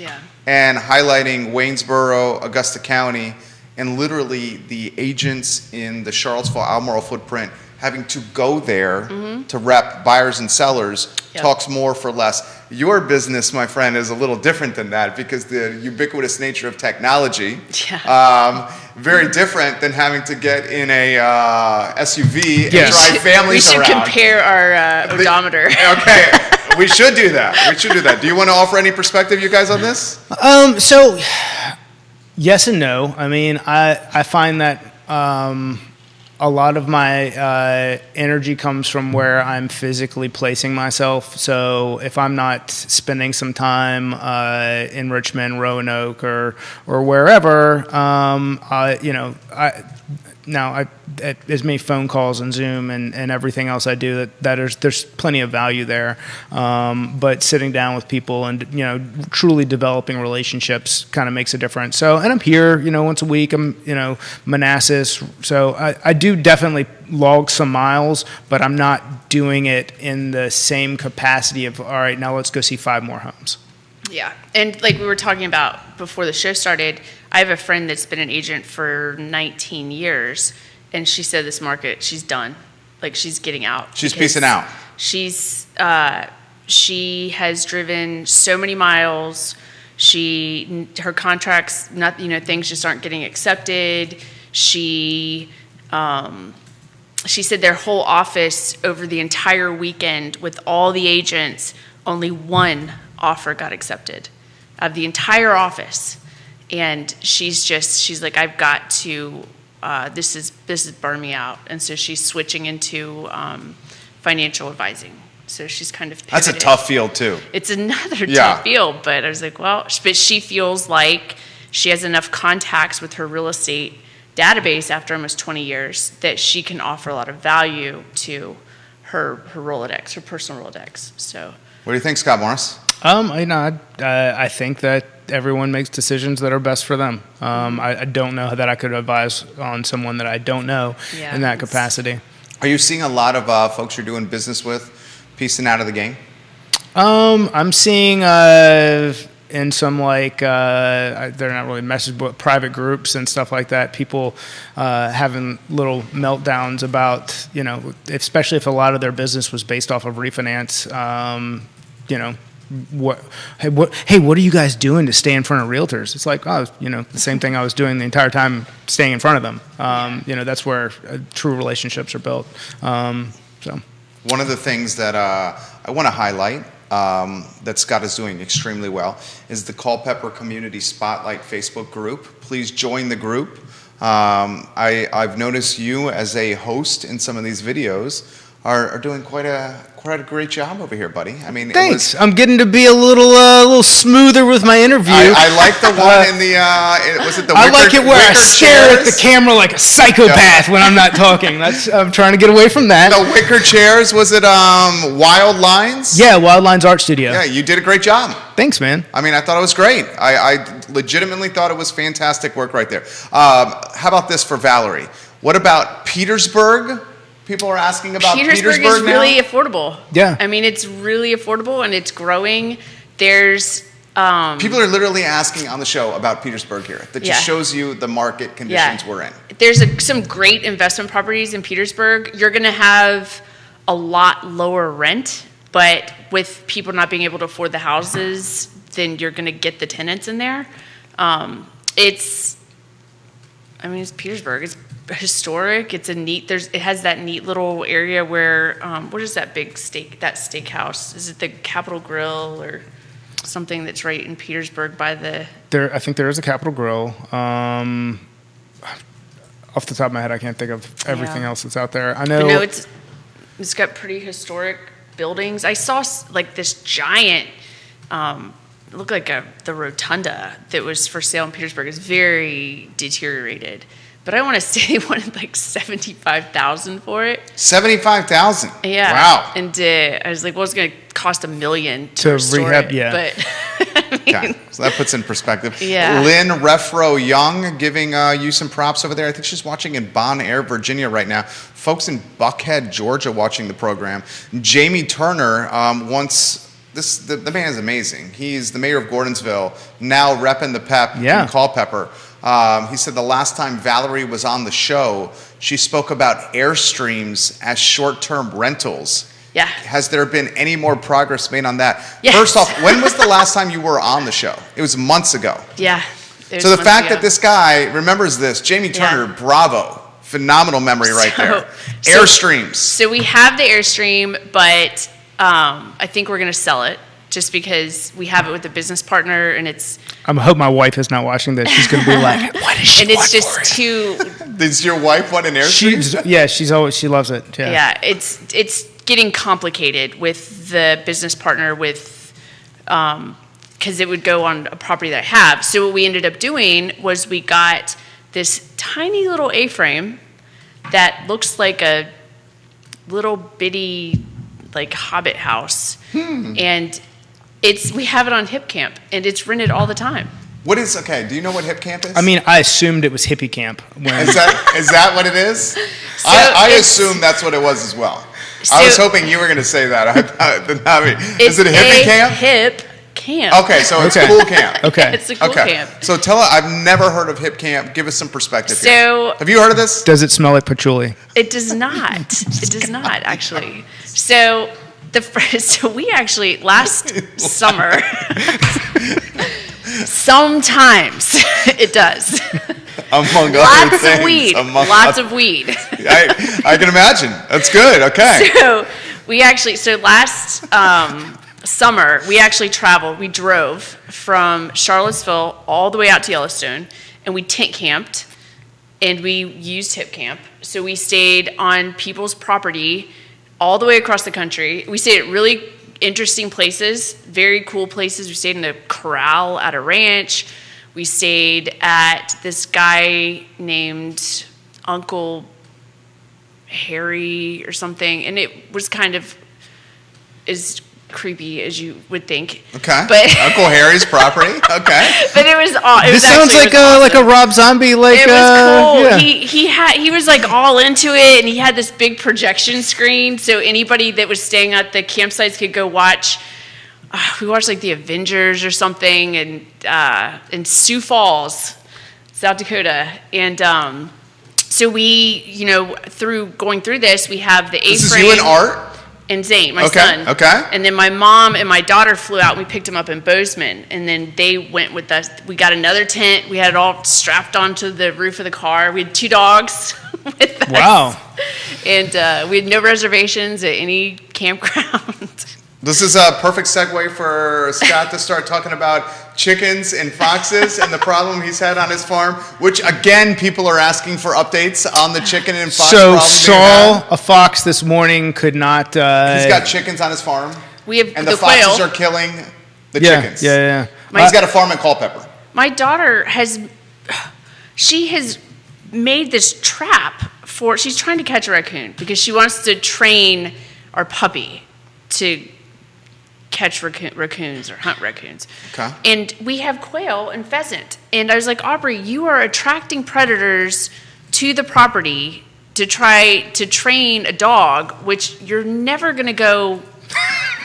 and highlighting Waynesboro, Augusta County, and literally the agents in the Charlottesville Albemarle footprint having to go there to rep buyers and sellers talks more for less. Your business, my friend, is a little different than that because the ubiquitous nature of technology, very different than having to get in a SUV and drive families around. We should compare our odometer. Okay, we should do that. Do you want to offer any perspective, you guys, on this? So, yes and no. I mean, I find that a lot of my energy comes from where I'm physically placing myself. So if I'm not spending some time in Richmond, Roanoke, or wherever, as many phone calls and Zoom and everything else I do, there's plenty of value there. But sitting down with people and truly developing relationships kind of makes a difference. So, and I'm here once a week. I'm Manassas. So I do definitely log some miles, but I'm not doing it in the same capacity of, all right, now let's go see 5 more homes. Yeah, and like we were talking about before the show started, I have a friend that's been an agent for 19 years, and she said this market, she's done. Like, she's getting out. She's piecing out. She has driven so many miles. Her contracts, things just aren't getting accepted. She said their whole office over the entire weekend with all the agents, only one offer got accepted of the entire office. And she's like, I've got to, this is burning me out. And so she's switching into financial advising. So she's kind of pivoted. That's a tough field too. It's another tough field, but I was like, but she feels like she has enough contacts with her real estate database after almost 20 years that she can offer a lot of value to her Rolodex, her personal Rolodex. So what do you think, Scott Morris? I think that everyone makes decisions that are best for them. I don't know that I could advise on someone that I don't know in that capacity. Are you seeing a lot of folks you're doing business with piecing out of the game? I'm seeing in some they're not really message, but private groups and stuff like that, people having little meltdowns about, especially if a lot of their business was based off of refinance, what are you guys doing to stay in front of realtors? It's like, the same thing I was doing the entire time, staying in front of them. That's where true relationships are built. One of the things that I want to highlight that Scott is doing extremely well is the Culpeper Community Spotlight Facebook group. Please join the group. I've noticed you as a host in some of these videos are doing quite a great job over here, buddy. I mean, thanks. I'm getting to be a little smoother with my interview. I like the one in the was it the I like it where I stare at the camera like a psychopath when I'm not talking. I'm trying to get away from that. The wicker chairs, was it Wild Lines? Yeah, Wild Lines Art Studio. Yeah, you did a great job. Thanks, man. I mean, I thought it was great. I legitimately thought it was fantastic work right there. How about this for Valerie? What about Petersburg? People are asking about Petersburg is really affordable. Yeah. I mean, it's really affordable and it's growing. There's people are literally asking on the show about Petersburg here. That just shows you the market conditions we're in. There's some great investment properties in Petersburg. You're going to have a lot lower rent, but with people not being able to afford the houses, then you're going to get the tenants in there. It's Petersburg. It's historic. It's it has that neat little area where what is that big steakhouse? Is it the Capitol Grill or something that's right in Petersburg by the I think there is a Capitol Grill. Off the top of my head, I can't think of everything else that's out there. I know. No, it's got pretty historic buildings. I saw this giant it looked like the rotunda that was for sale in Petersburg. It's very deteriorated. But I want to say they wanted $75,000 for it. $75,000. Yeah. Wow. And I was like, well, it's going to cost $1 million to restore rehab. it. Yeah. But okay. So that puts in perspective. Yeah. Lynn Refro Young giving you some props over there. I think she's watching in Bon Air, Virginia right now. Folks in Buckhead, Georgia, watching the program. Jamie Turner the man is amazing. He's the mayor of Gordonsville, now repping the PEP in Culpeper. He said the last time Valerie was on the show, she spoke about Airstreams as short-term rentals Yeah. Has there been any more progress made on that? Yes. First off, when was the last time you were on the show? It was months ago. Yeah. So the fact that this guy remembers this, Jamie Turner, bravo. Phenomenal memory right there. Airstreams. So we have the Airstream, but I think we're going to sell it just because we have it with a business partner, and it's... I hope my wife is not watching this. She's going to be like, what is she? And it's just too... Does your wife want an Airstream? She loves it. Yeah, it's getting complicated with the business partner with... because it would go on a property that I have. So what we ended up doing was we got this tiny little A-frame that looks like a little bitty like Hobbit house. And we have it on Hip Camp, and it's rented all the time. Do you know what Hip Camp is? I mean, I assumed it was hippie camp. Is that what it is? So I assumed that's what it was as well. I was hoping you were going to say that. Is it a hippie camp? Hip Camp. Okay, so it's cool camp. Okay. It's a cool camp. So tell us, I've never heard of Hip Camp. Give us some perspective here. So have you heard of this? Does it smell like patchouli? It does not. It does not, actually. So we actually last summer. Sometimes it does. Among lots other things. Lots of weed. I can imagine. That's good. Okay. So last summer, we actually traveled. We drove from Charlottesville all the way out to Yellowstone, and we tent camped, and we used Hip Camp. So we stayed on people's property all the way across the country. We stayed at really interesting places, very cool places. We stayed in a corral at a ranch. We stayed at this guy named Uncle Harry or something, and it was kind of as creepy as you would think. Okay. But Uncle Harry's property. Okay. But it was This sounds like a Rob Zombie. It was cool. Yeah. He was like all into it, and he had this big projection screen, so anybody that was staying at the campsites could go watch. We watched like the Avengers or something, and in Sioux Falls, South Dakota, and so we, going through this, we have the A-frame. This is you and Art? And Zane, my son. Okay. And then my mom and my daughter flew out, and we picked them up in Bozeman. And then they went with us. We got another tent. We had it all strapped onto the roof of the car. We had 2 dogs with us. Wow. And we had no reservations at any campground. This is a perfect segue for Scott to start talking about chickens and foxes and the problem he's had on his farm, which, again, people are asking for updates on the chicken and fox problem. So saw a fox this morning, could not... He's got chickens on his farm. We have and the foxes quail. are killing the chickens. Yeah. He's got a farm in Culpeper. My daughter has made this trap she's trying to catch a raccoon because she wants to train our puppy to catch raccoons or hunt raccoons. Okay. And we have quail and pheasant. And I was like, Aubrey, you are attracting predators to the property to try to train a dog, which you're never going to go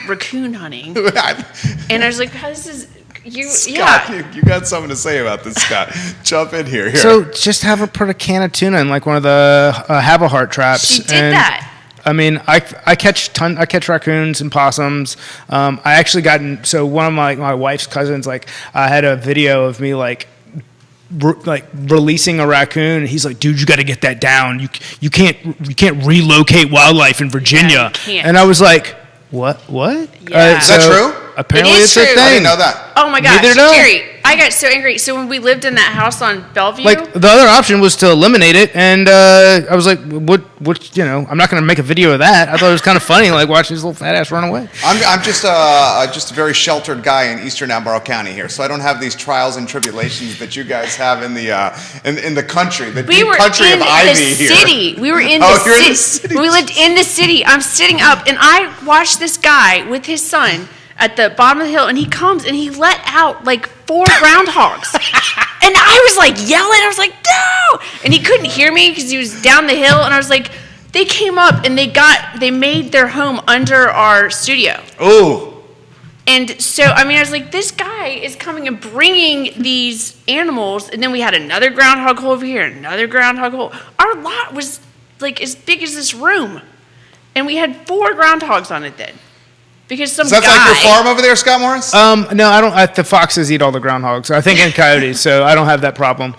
raccoon hunting. And I was like, this is... Scott, you got something to say about this, Scott. Jump in here. So just have her put a can of tuna in like one of the have a heart traps. She did that. I mean, I catch raccoons and possums. I actually one of my wife's cousins had a video of me releasing a raccoon. And he's like, dude, you got to get that down. You can't relocate wildlife in Virginia. Yeah, you can't. And I was like, what? Yeah. Is that true? Apparently It is it's a true. thing. I didn't know that. Oh my gosh, Neither did I. Jerry, I got so angry. So when we lived in that house on Bellevue, The other option was to eliminate it, and I was like, what? I'm not going to make a video of that. I thought it was kind of funny, watching this little fat ass run away. I'm just a very sheltered guy in eastern Albemarle County here, so I don't have these trials and tribulations that you guys have in the in the country, the deep country of Ivy here. City. We were in the city. We lived in the city. I'm sitting up, and I watched this guy with his son at the bottom of the hill, and he comes and he let out 4 groundhogs. And I was yelling. I was like, no! And he couldn't hear me because he was down the hill, and I was like, they came up and they made their home under our studio. Ooh. And so, I was like, this guy is coming and bringing these animals, and then we had another groundhog hole over here, another groundhog hole. Our lot was as big as this room. And we had 4 groundhogs on it then. Because some guy... Is that like your farm over there, Scott Morris? No, I don't. The foxes eat all the groundhogs. I think, and coyotes, so I don't have that problem.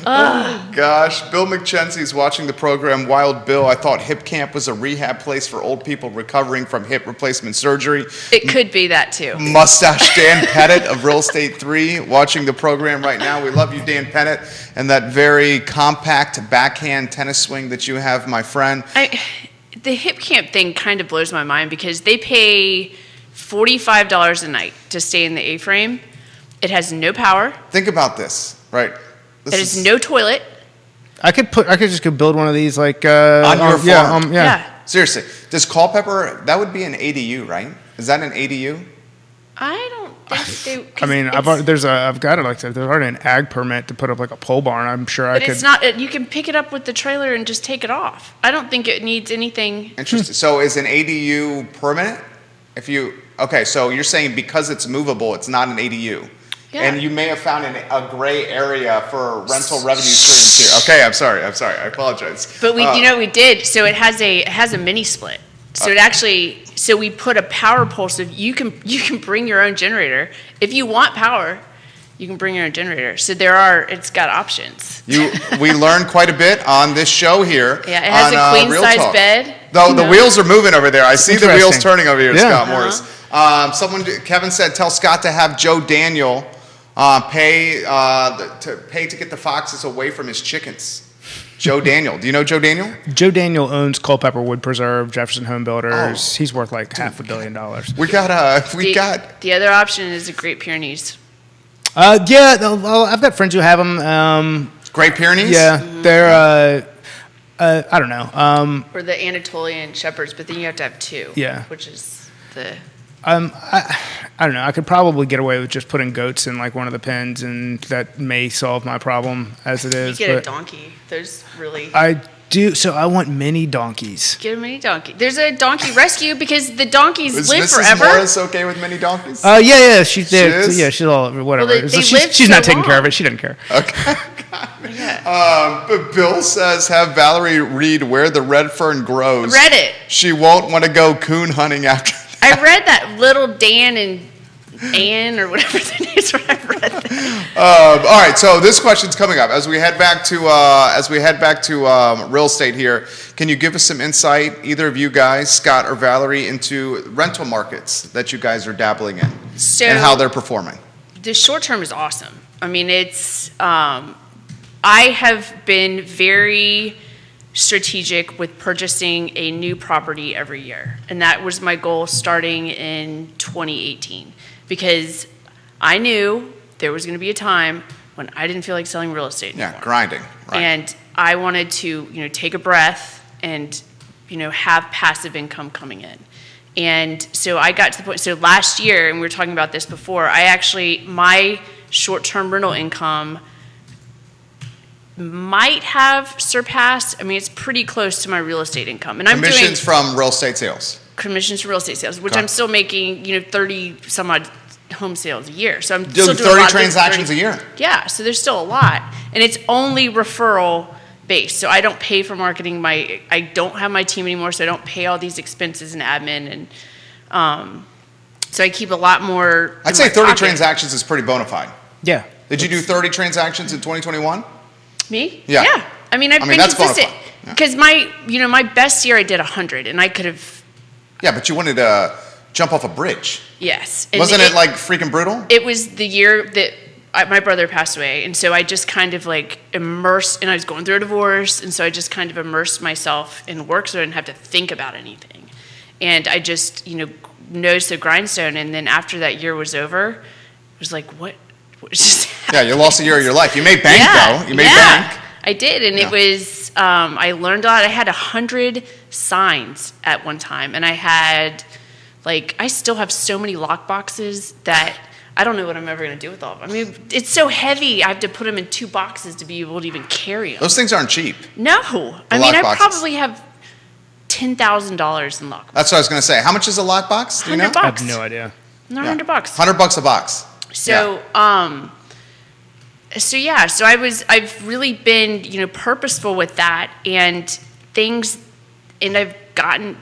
Oh, gosh. Bill McChenzie's watching the program. Wild Bill, I thought Hip Camp was a rehab place for old people recovering from hip replacement surgery. It could be that, too. Mustache Dan Pettit of Real Estate 3 watching the program right now. We love you, Dan Pettit, and that very compact backhand tennis swing that you have, my friend. The Hip Camp thing kind of blows my mind because they pay $45 a night to stay in the A-frame. It has no power. Think about this, right? It has no toilet. I could just go build one of these like on your farm. Yeah. Seriously, does Culpeper? That would be an ADU, right? Is that an ADU? I don't think I mean, I've got it like that. There's already an ag permit to put up like a pole barn. I'm sure I could. But it's not. You can pick it up with the trailer and just take it off. I don't think it needs anything. Interesting. So is an ADU permanent? Okay, so you're saying because it's movable, it's not an ADU. Yeah. And you may have found a gray area for rental revenue streams here. Okay, I'm sorry. I apologize. But we did. So it has a mini split. So it actually, we put a power pole so you can bring your own generator. If you want power, you can bring your own generator. So it's got options. We learned quite a bit on this show here. Yeah, it has a queen size bed. Though the wheels are moving over there. I see the wheels turning over here, Scott Morris. Kevin said, tell Scott to have Joe Daniel pay to get the foxes away from his chickens. Joe Daniel. Do you know Joe Daniel? Joe Daniel owns Culpeper Wood Preserve, Jefferson Home Builders. He's worth like $500 million. The other option is the Great Pyrenees. I've got friends who have them. Great Pyrenees? Yeah, they're. I don't know. Or the Anatolian Shepherds, but then you have to have 2. Yeah. Which is the. I don't know. I could probably get away with just putting goats in like one of the pens, and that may solve my problem as it is. You get a donkey. There's really. I do. So I want mini donkeys. Get a mini donkey. There's a donkey rescue because the donkeys live Mrs. forever. Is Mrs. Morris okay with mini donkeys? Yeah. She's there. She is? Yeah, she's all whatever. Well, she's not taking care of it. She doesn't care. Okay. Yeah. But Bill says have Valerie read Where the Red Fern Grows. Read it. She won't want to go coon hunting after that. I read that Little Dan and Ann or whatever the names were. I read that. All right, so this question's coming up as we head back to real estate here. Can you give us some insight, either of you guys, Scott or Valerie, into rental markets that you guys are dabbling in and how they're performing? The short term is awesome. I mean, it's. I have been very strategic with purchasing a new property every year. And that was my goal starting in 2018 because I knew there was going to be a time when I didn't feel like selling real estate anymore. Yeah, grinding. Right. And I wanted to, take a breath and, have passive income coming in. And so I got to the point, so last year, and we were talking about this before, my short-term rental income might have surpassed, it's pretty close to my real estate income. And commissions from real estate sales. Commissions from real estate sales, which I'm still making, 30 some odd home sales a year. So I'm still doing 30 transactions a year. Yeah, so there's still a lot. And it's only referral based. So I don't pay for marketing. I don't have my team anymore, so I don't pay all these expenses and admin. And so I keep a lot more. I'd say 30 transactions is pretty bona fide. Yeah. Did you do 30 transactions in 2021? Me? Yeah. Yeah. I've been consistent. Because my best year I did 100, and I could have. Yeah, but you wanted to jump off a bridge. Yes. And wasn't it like freaking brutal? It was the year that my brother passed away, and so I just kind of like immersed, and I was going through a divorce, and so I just kind of immersed myself in work so I didn't have to think about anything. And I just, nosed the grindstone, and then after that year was over, it was like, what just happened? Yeah, you lost a year of your life. You made bank, though. You made bank. I did, and it was, I learned a lot. I had 100 signs at one time, and I had, I still have so many lock boxes that I don't know what I'm ever going to do with all of them. It's so heavy, I have to put them in 2 boxes to be able to even carry them. Those things aren't cheap. No. I probably have $10,000 in lock boxes. That's what I was going to say. How much is a lock box? Do you know? $100. I have no idea. $100. $100 a box. So, So I've really been, purposeful with that and I've gotten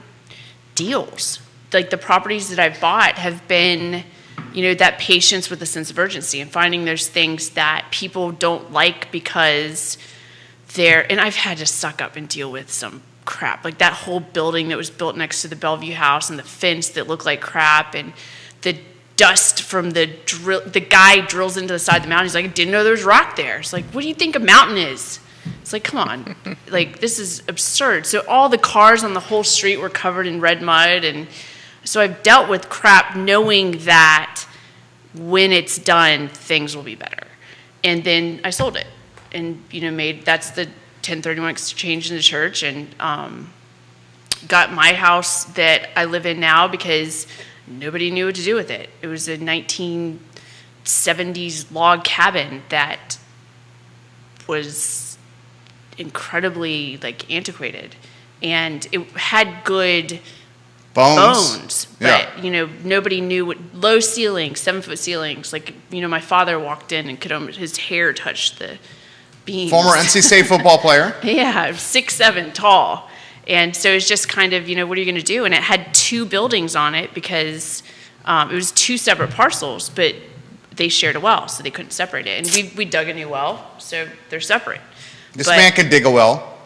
deals. Like the properties that I've bought have been, that patience with a sense of urgency and finding there's things that people don't like because and I've had to suck up and deal with some crap. Like that whole building that was built next to the Bellevue house and the fence that looked like crap and the dust from the guy drills into the side of the mountain. He's like, I didn't know there was rock there. It's like, what do you think a mountain is? It's like, come on. Like, this is absurd. So all the cars on the whole street were covered in red mud. And so I've dealt with crap knowing that when it's done, things will be better. And then I sold it and, that's the 1031 exchange in the church and got my house that I live in now because nobody knew what to do with it. It was a 1970s log cabin that was incredibly antiquated, and it had good bones, but nobody knew what low ceilings, 7-foot ceilings. My father walked in and his hair touched the beams. Former NC State football player. Yeah, 6'7" tall. And so it's just kind of, what are you going to do? And it had 2 buildings on it because it was 2 separate parcels, but they shared a well, so they couldn't separate it. And we dug a new well, so they're separate. This man can dig a well.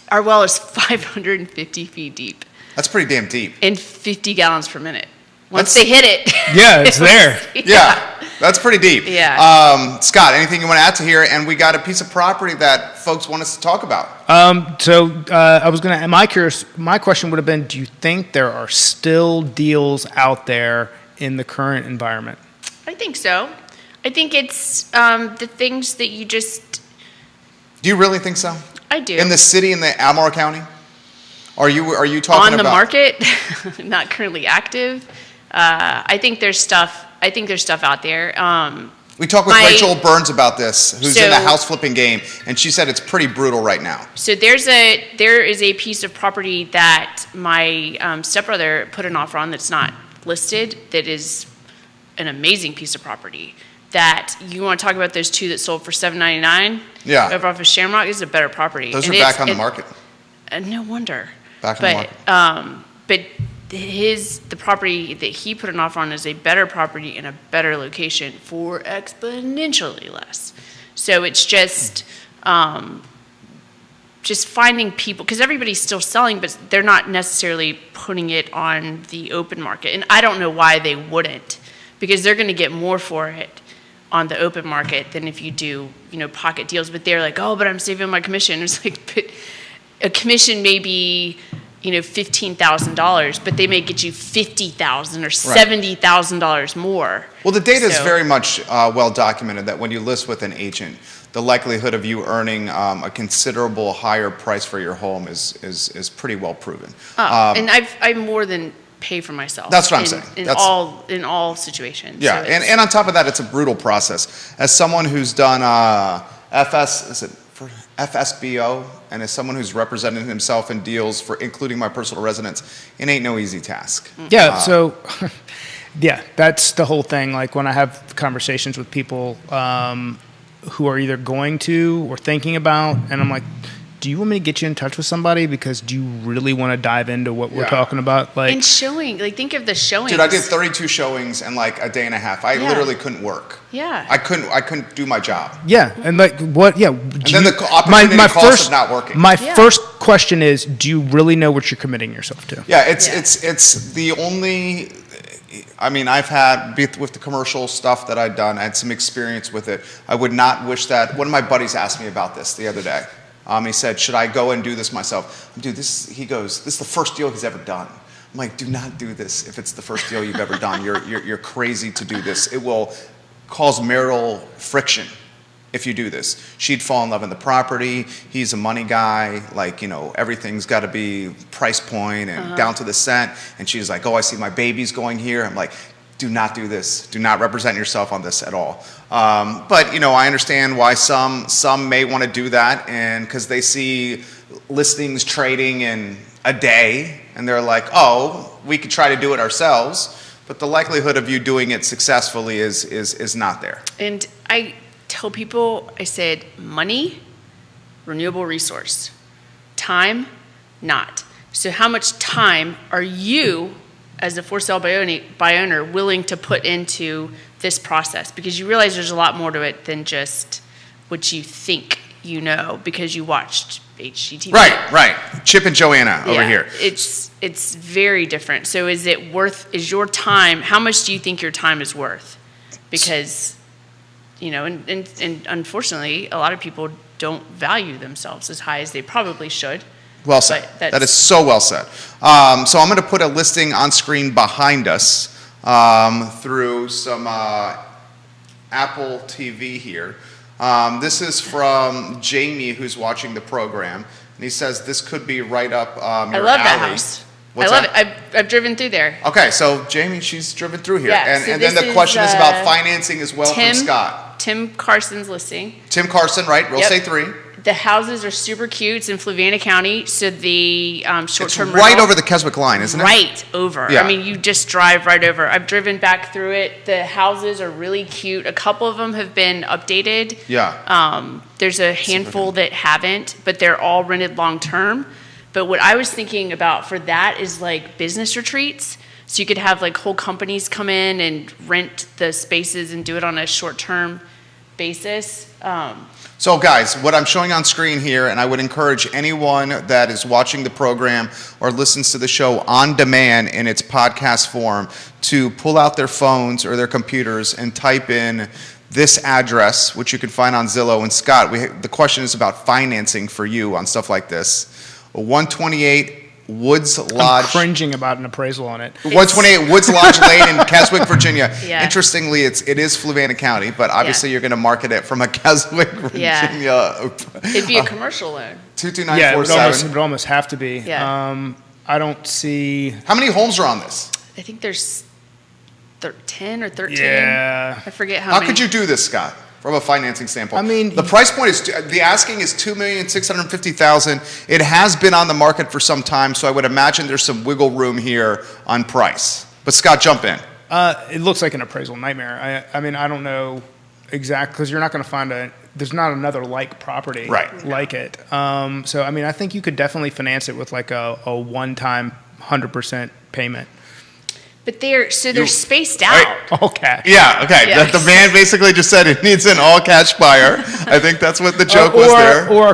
Our well is 550 feet deep. That's pretty damn deep. And 50 gallons per minute. Once they hit it. Yeah, it's there. Yeah, that's pretty deep. Yeah. Scott, anything you want to add to here? And we got a piece of property that folks want us to talk about. I was going to, my question would have been, do you think there are still deals out there in the current environment? I think so. I think it's the things that you just... Do you really think so? I do. In the city, in the Albemarle County? Are you talking about... On the market, not currently active. I think there's stuff out there. We talked with Rachel Burns about this, who's in the house flipping game, and she said it's pretty brutal right now. So there is a piece of property that my stepbrother put an offer on that's not listed, that is an amazing piece of property. That you want to talk about those 2 that sold for $799? Yeah. Over off of Shamrock is a better property. Those are back on the market. No wonder. Back on the market. But the property that he put an offer on is a better property in a better location for exponentially less. So it's just finding people, because everybody's still selling, but they're not necessarily putting it on the open market. And I don't know why they wouldn't, because they're going to get more for it on the open market than if you do, pocket deals. But they're like, oh, but I'm saving my commission. It's like, but a commission may be, $15,000, but they may get you $50,000 or $70,000 more. Well, the data is very much well documented that when you list with an agent, the likelihood of you earning a considerable higher price for your home is pretty well proven. And I more than pay for myself. That's what I'm saying. In all situations. Yeah, so and on top of that, it's a brutal process. As someone who's done FSBO, and as someone who's represented himself in deals for including my personal residence, it ain't no easy task. Yeah, that's the whole thing. Like when I have conversations with people who are either going to or thinking about, and I'm like, do you want me to get you in touch with somebody? Because do you really want to dive into what we're talking about? And showing, think of the showings. Dude, I did 32 showings in a day and a half. I literally couldn't work. Yeah. I couldn't do my job. Yeah, and what? Yeah. And then the opportunity cost of not working. My first question is, do you really know what you're committing yourself to? Yeah, it's the only. I mean, I've had, with the commercial stuff that I've done, I had some experience with it. I would not wish that. One of my buddies asked me about this the other day. He said, should I go and do this myself? Dude, he goes, this is the first deal he's ever done. I'm like, do not do this if it's the first deal you've ever done. You're crazy to do this. It will cause marital friction if you do this. She'd fall in love in the property. He's a money guy. Everything's got to be price point and down to the cent. And she's like, oh, I see my baby's going here. I'm like, do not do this. Do not represent yourself on this at all. But I understand why some may want to do that, and because they see listings trading in a day, and they're like, oh, we could try to do it ourselves. But the likelihood of you doing it successfully is not there. And I tell people, I said, money, renewable resource. Time, not. So how much time are you, as a for sale by owner, willing to put into this process? Because you realize there's a lot more to it than just what you think you know because you watched HGTV. Right. Chip and Joanna over here. It's very different. So is your time, how much do you think your time is worth? Because, and unfortunately, a lot of people don't value themselves as high as they probably should. Well said. That is so well said. So I'm going to put a listing on screen behind us through some Apple TV here. This is from Jamie, who's watching the program, and he says this could be right up your alley. I love that house. I love it. I've driven through there. Okay, so Jamie, she's driven through here. Yeah, and then the question is about financing as well from Scott. Tim Carson's listing. Tim Carson, right? Real Estate 3. The houses are super cute. It's in Fluvanna County, so the short-term rental. Right over the Keswick line, isn't it? Right over. Yeah. I mean, you just drive right over. I've driven back through it. The houses are really cute. A couple of them have been updated. Yeah. There's a handful that haven't, but they're all rented long-term. But what I was thinking about for that is like business retreats. So you could have like whole companies come in and rent the spaces and do it on a short-term basis. So guys, what I'm showing on screen here, and I would encourage anyone that is watching the program or listens to the show on demand in its podcast form to pull out their phones or their computers and type in this address, which you can find on Zillow. And Scott, the question is about financing for you on stuff like this. 128 Woods Lodge. I'm cringing about an appraisal on it. 128 Woods Lodge Lane in Keswick, Virginia. Yeah. Interestingly, it is Fluvanna County, but obviously you're going to market it from a Keswick, Virginia. Yeah. It'd be a commercial loan. 22947. Yeah, it would almost have to be. Yeah. I don't see. How many homes are on this? I think there's 10 or 13. Yeah. I forget how How many. could you do this, Scott? From a financing standpoint, I mean, the price point is the asking is $2,650,000. It has been on the market for some time, so I would imagine there's some wiggle room here on price. But Scott, jump in. It looks like an appraisal nightmare. I mean, I don't know exactly because you're not going to find there's not another like property like it. So I mean, I think you could definitely finance it with like a one-time 100% payment. But they're spaced out. All cash. Yeah, okay. Yes. The man basically just said it needs an all-cash buyer. I think that's what the joke was there. Or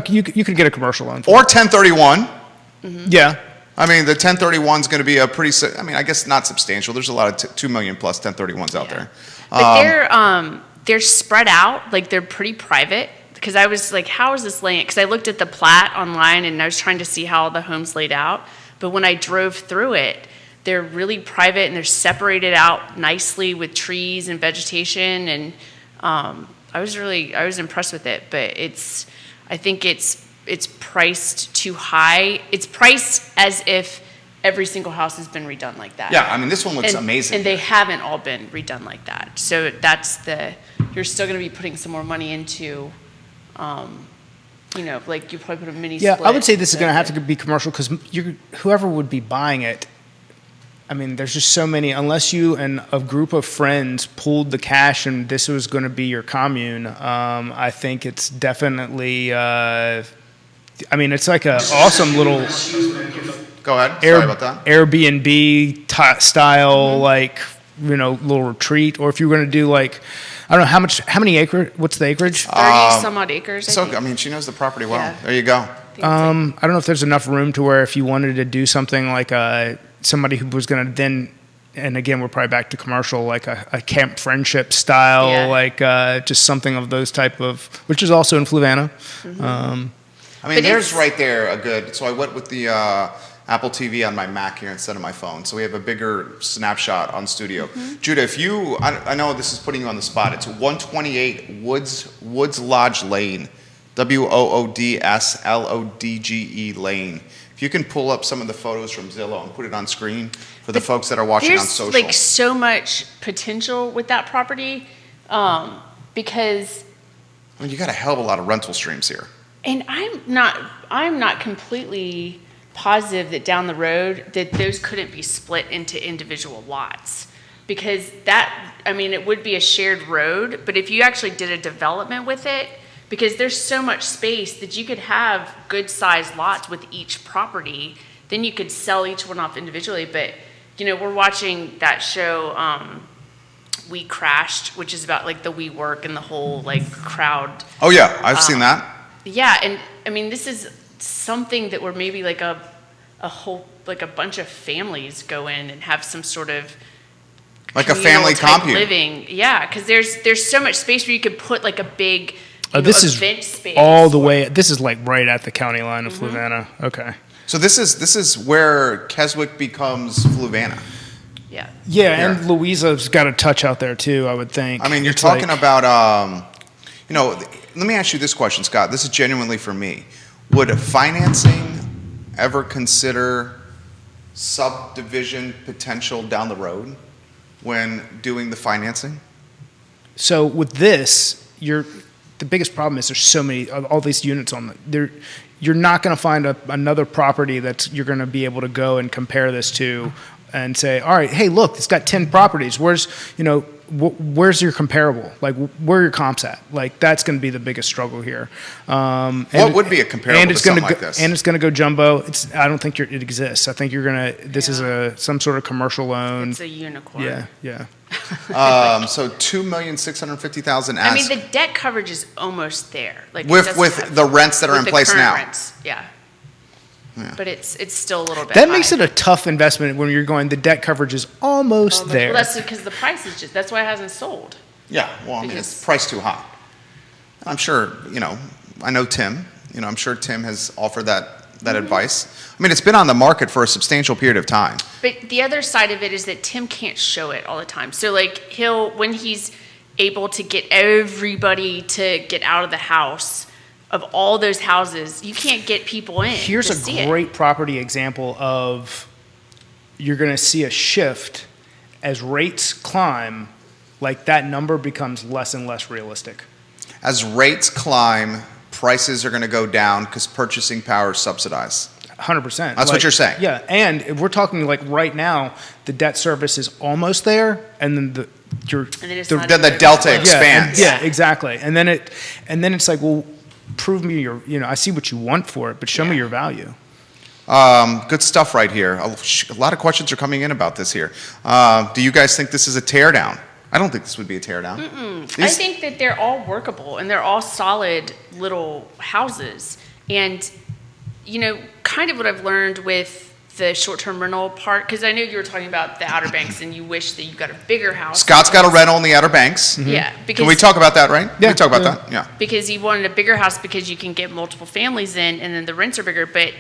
you could get a commercial loan. Or 1031. Mm-hmm. Yeah. I mean, the 1031 is going to be a pretty, I guess not substantial. There's a lot of 2 million plus 1031s out there. But they're spread out. Like, they're pretty private. Because I was like, how is this laying? Because I looked at the plat online, and I was trying to see how the home's laid out. But when I drove through it, they're really private and they're separated out nicely with trees and vegetation, and I was impressed with it. But I think it's priced too high. It's priced as if every single house has been redone like that. Yeah, I mean, this one looks amazing. And they haven't all been redone like that. So you're still going to be putting some more money into, like you probably put a mini split. Yeah, I would say this is going to have to be commercial because whoever would be buying it, I mean, there's just so many. Unless you and a group of friends pooled the cash and this was going to be your commune, I think it's definitely. It's like an awesome little. Go ahead. Sorry about that. Airbnb style, little retreat, or if you were going to do I don't know how many acre. What's the acreage? 30 some odd acres. I think. She knows the property well. Yeah. There you go. I don't know if there's enough room to where if you wanted to do something like somebody who was going to then, and again, we're probably back to commercial, like a camp friendship style, just something of those type of, which is also in Fluvanna. Mm-hmm. There's right there a good, so I went with the Apple TV on my Mac here instead of my phone. So we have a bigger snapshot on studio. Mm-hmm. Judah, if you, I know this is putting you on the spot. It's 128 Woods Lodge Lane, WOODSLODGE Lane. If you can pull up some of the photos from Zillow and put it on screen for the folks that are watching on social. There's so much potential with that property because. You got a hell of a lot of rental streams here. And I'm not completely positive that down the road that those couldn't be split into individual lots, because it would be a shared road, but if you actually did a development with it, because there's so much space that you could have good sized lots with each property then you could sell each one off individually. But, we're watching that show, We Crashed, which is about like the WeWork and the whole like crowd. Oh yeah, I've seen that. Yeah, and I mean, this is something that where maybe like a whole, like a bunch of families go in and have some sort of like a family commune living. Yeah, because there's so much space where you could put like a big this event is space. all the way. This is like right at the county line of Fluvanna. Okay. So this is where Keswick becomes Fluvanna. Yeah. Yeah, and Louisa's got a touch out there too, I would think. I mean, you're talking about, let me ask you this question, Scott. This is genuinely for me. Would financing ever consider subdivision potential down the road when doing the financing? So with this, the biggest problem is there's so many, all these units on there. You're not going to find another property that you're going to be able to go and compare this to and say, all right, hey, look, it's got 10 properties. Where's your comparable? Like, where are your comps at? Like, that's going to be the biggest struggle here. What would be a comparable to something like this? And it's going to go jumbo. I don't think it exists. I think you're going to, this is some sort of commercial loan. It's a unicorn. Yeah. So 2,650,000. I mean, the debt coverage is almost there. Like with the rents that are in place now. Rents, yeah. But it's still a little bit That high. makes it a tough investment when you're going, the debt coverage is almost there. Well, that's because the price is that's why it hasn't sold. Yeah, well, I mean, it's priced too high. I'm sure, I know Tim. I'm sure Tim has offered that advice. I mean, it's been on the market for a substantial period of time. But the other side of it is that Tim can't show it all the time. So, like, when he's able to get everybody to get out of the house, of all those houses, you can't get people in. Here's a great property example of you're going to see a shift as rates climb, like that number becomes less and less realistic. As rates climb, prices are going to go down because purchasing power is subsidized. 100%. That's what you're saying. Yeah, and if we're talking like right now, the debt service is almost there, and then the delta expands. Yeah, exactly. And then it's like, well, prove me I see what you want for it, but show me your value. Good stuff right here. A lot of questions are coming in about this here. Do you guys think this is a teardown? I don't think this would be a teardown. I think that they're all workable and they're all solid little houses. And, kind of what I've learned with the short-term rental part, because I know you were talking about the Outer Banks and you wish that you got a bigger house. Scott's got a rental in the Outer Banks. Mm-hmm. Yeah. Can we talk about that, right? Yeah. We talk about that? Yeah. Because you wanted a bigger house because you can get multiple families in and then the rents are bigger. But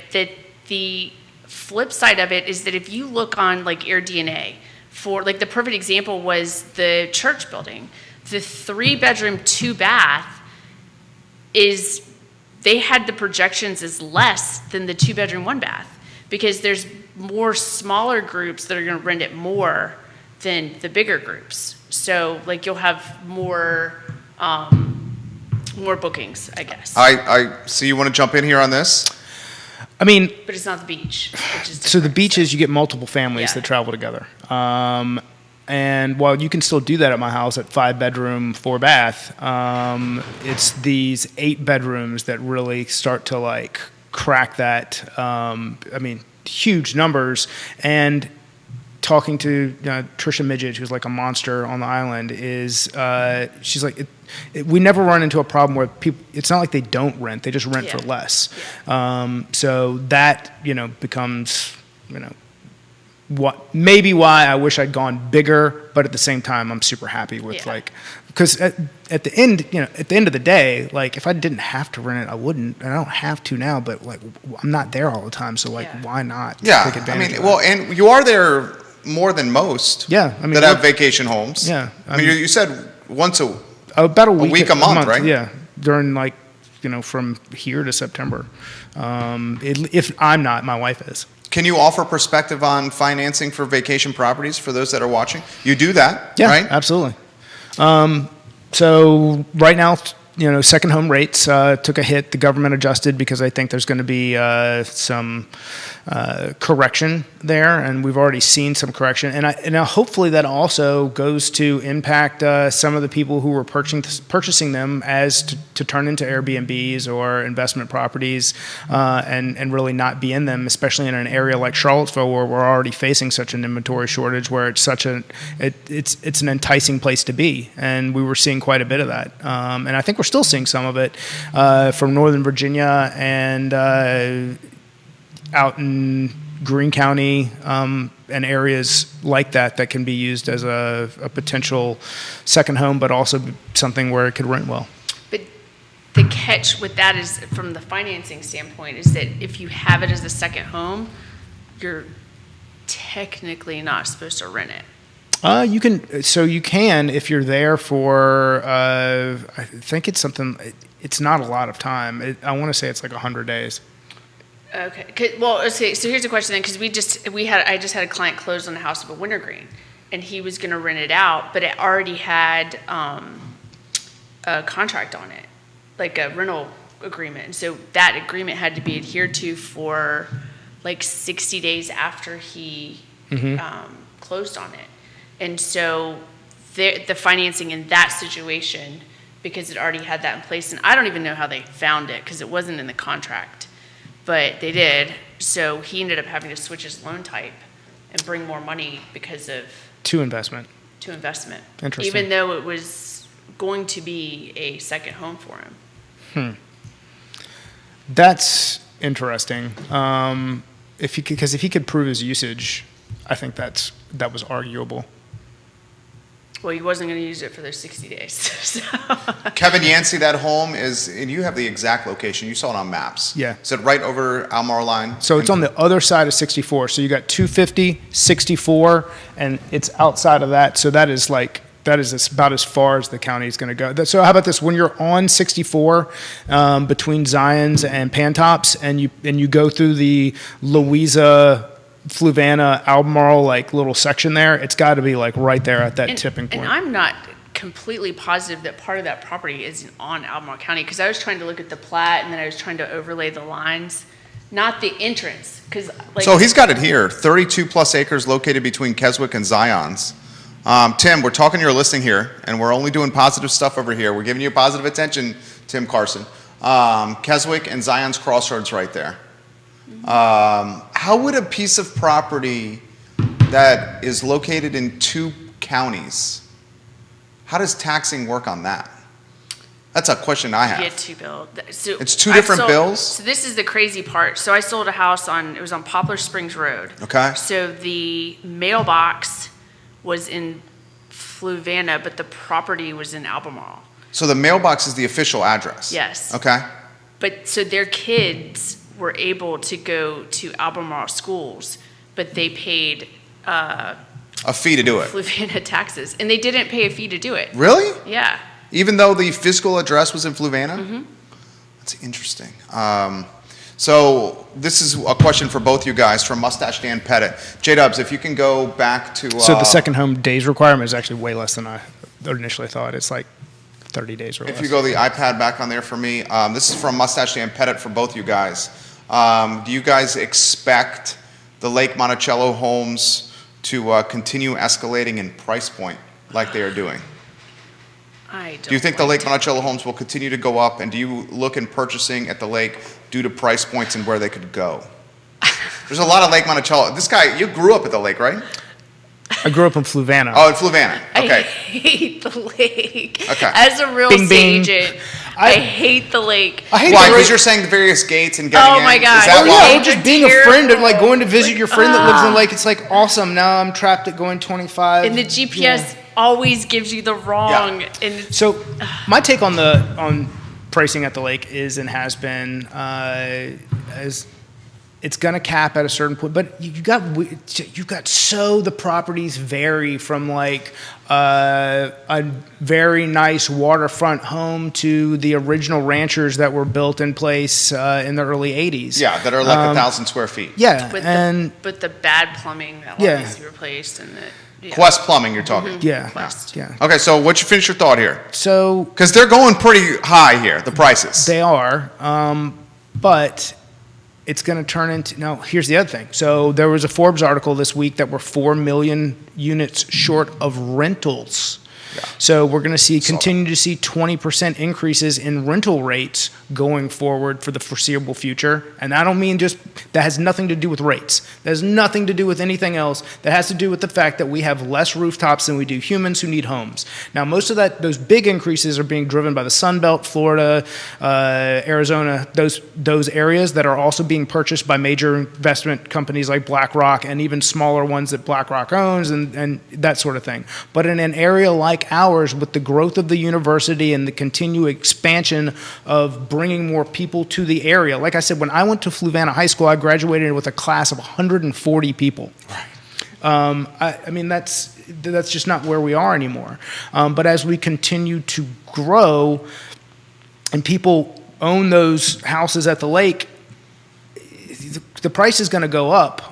the flip side of it is that if you look on like AirDNA, for like the perfect example was the church building. The 3-bedroom, 2-bath they had the projections as less than the 2-bedroom, 1-bath. Because there's more smaller groups that are going to rent it more than the bigger groups. So, like, you'll have more bookings, I guess. I see you want to jump in here on this. I mean, but it's not the beach. Which is so the beach is you get multiple families that travel together. And while you can still do that at my house at 5-bedroom, 4-bath, it's these 8 bedrooms that really start to like crack that. Huge numbers. And talking to Trisha Midget, who's like a monster on the island, she's like, we never run into a problem where people. It's not like they don't rent; they just rent for less. Yeah. So that becomes what maybe why I wish I'd gone bigger, but at the same time, I'm super happy with because at the end, at the end of the day, like if I didn't have to rent it, I wouldn't, and I don't have to now. But like I'm not there all the time, so like why not? Yeah, take advantage of it? And you are there more than most. Yeah, that have vacation homes. Yeah, I mean you said once about a week a month, right? Yeah, during like from here to September. If I'm not, my wife is. Can you offer perspective on financing for vacation properties for those that are watching? You do that, right? Yeah, absolutely. So right now, second home rates took a hit. The government adjusted because I think there's going to be some correction there, and we've already seen some correction. And hopefully that also goes to impact some of the people who were purchasing them as to turn into Airbnbs or investment properties, and really not be in them, especially in an area like Charlottesville where we're already facing such an inventory shortage, where it's it's an enticing place to be, and we were seeing quite a bit of that. And I think we're still seeing some of it from Northern Virginia and out in Greene County and areas like that can be used as a potential second home, but also something where it could rent well. But the catch with that is, from the financing standpoint, is that if you have it as a second home, you're technically not supposed to rent it. You can if you're there for, I think it's something, it's not a lot of time. I want to say it's like 100 days. Okay. Well, okay. So here's the question then, because I just had a client close on the house of a wintergreen, and he was going to rent it out, but it already had a contract on it, like a rental agreement. And so that agreement had to be adhered to for like 60 days after he closed on it. And so the financing in that situation, because it already had that in place, and I don't even know how they found it because it wasn't in the contract, but they did. So he ended up having to switch his loan type and bring more money because of... To investment. Interesting. Even though it was going to be a second home for him. That's interesting. Because if he could prove his usage, I think that was arguable. Well, he wasn't going to use it for those 60 days. So. Kevin Yancey, that home is, and you have the exact location. You saw it on maps. Yeah. Is it right over Albemarle line? So it's on the other side of 64. So you got 250, 64, and it's outside of that. So that is about as far as the county is going to go. So how about this? When you're on 64, between Zions and Pantops, and you go through the Louisa, Fluvanna, Albemarle, like little section there, it's got to be like right there at that tipping point. And I'm not completely positive that part of that property isn't on Albemarle County, because I was trying to look at the plat and then I was trying to overlay the lines, not the entrance. So he's got it here, 32 plus acres located between Keswick and Zions. Tim, we're talking to your listing here, and we're only doing positive stuff over here. We're giving you positive attention, Tim Carson. Keswick and Zion's Crossroads right there. How would a piece of property that is located in two counties, how does taxing work on that? That's a question I have. You get two bills. So it's two different bills? So this is the crazy part. So I sold a house it was on Poplar Springs Road. Okay. So the mailbox was in Fluvanna, but the property was in Albemarle. So the mailbox is the official address? Yes. Okay. But so their kids were able to go to Albemarle schools, but they paid a fee to do it. Fluvanna taxes, and they didn't pay a fee to do it. Really? Yeah. Even though the physical address was in Fluvanna? Mm-hmm. That's interesting. So this is a question for both you guys from Mustache Dan Pettit. J-Dubs, if you can go back to... So the second home days requirement is actually way less than I initially thought. It's like 30 days or less. If you go the iPad back on there for me, this is from Mustache Dan Pettit for both you guys. Do you guys expect the Lake Monticello homes to continue escalating in price point like they are doing? Do you think the Lake Monticello homes will continue to go up, and do you look in purchasing at the lake due to price points and where they could go? There's a lot of Lake Monticello. This guy, you grew up at the lake, right? I grew up in Fluvanna. Oh, in Fluvanna. Okay. I hate the lake. Okay. As a real Bing, bing. estate agent, I hate the lake. I hate Why? the Because lake. you're saying the various gates and getting in? Oh my God. Is that why? Yeah, or just being a friend and like going to visit Like, your friend that lives in the lake. It's like awesome. Now I'm trapped at going 25. And the GPS always gives you the wrong. Yeah. And it's, So my take on pricing at the lake is and has been as it's going to cap at a certain point, but you've got the properties vary from like a very nice waterfront home to the original ranchers that were built in place in the early 80s. Yeah, that are like 1,000 square feet. Yeah, with and the bad plumbing that Yeah. needs to be replaced, and Yeah. Quest Plumbing, you're talking. Yeah. Quest. Yeah. Okay, so finish your thought here? So Because they're going pretty high here, the prices. they are, but it's going to turn into, now, here's the other thing. So there was a Forbes article this week that we're 4 million units short of rentals. Yeah. So we're going to continue to see 20% increases in rental rates going forward for the foreseeable future. And I don't mean that has nothing to do with rates. That has nothing to do with anything else. That has to do with the fact that we have less rooftops than we do humans who need homes. Now, most of those big increases are being driven by the Sun Belt, Florida, Arizona, those areas that are also being purchased by major investment companies like BlackRock and even smaller ones that BlackRock owns and that sort of thing. But in an area like ours, with the growth of the university and the continued expansion of bringing more people to the area. Like I said, when I went to Fluvanna High School, I graduated with a class of 140 people. Right. I mean, that's just not where we are anymore. But as we continue to grow and people own those houses at the lake, the price is going to go up.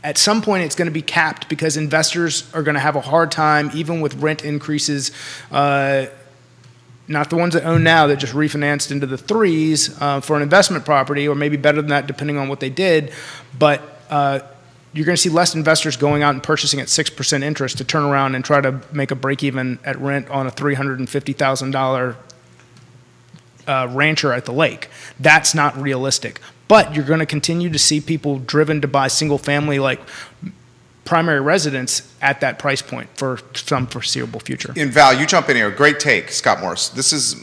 At some point, it's going to be capped because investors are going to have a hard time, even with rent increases, not the ones that own now that just refinanced into the threes for an investment property, or maybe better than that depending on what they did. But you're going to see less investors going out and purchasing at 6% interest to turn around and try to make a break even at rent on a $350,000 rancher at the lake. That's not realistic. But you're going to continue to see people driven to buy single family like primary residence at that price point for some foreseeable future. And Val, you jump in here. Great take, Scott Morris. This is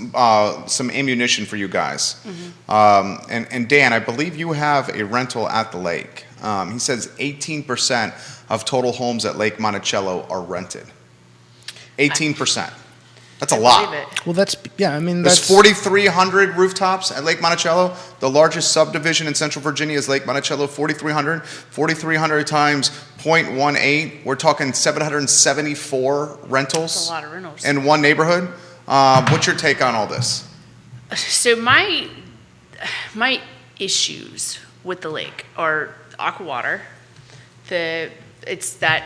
some ammunition for you guys. Mm-hmm. And Dan, I believe you have a rental at the lake. He says 18% of total homes at Lake Monticello are rented. 18%. That's a lot. Well, that's, yeah, I mean, There's 4,300 rooftops at Lake Monticello. The largest subdivision in Central Virginia is Lake Monticello, 4,300. 4,300 times 0.18, we're talking 774 rentals. That's a lot of rentals. In one neighborhood. What's your take on all this? So my issues with the lake are aqua water. It's that,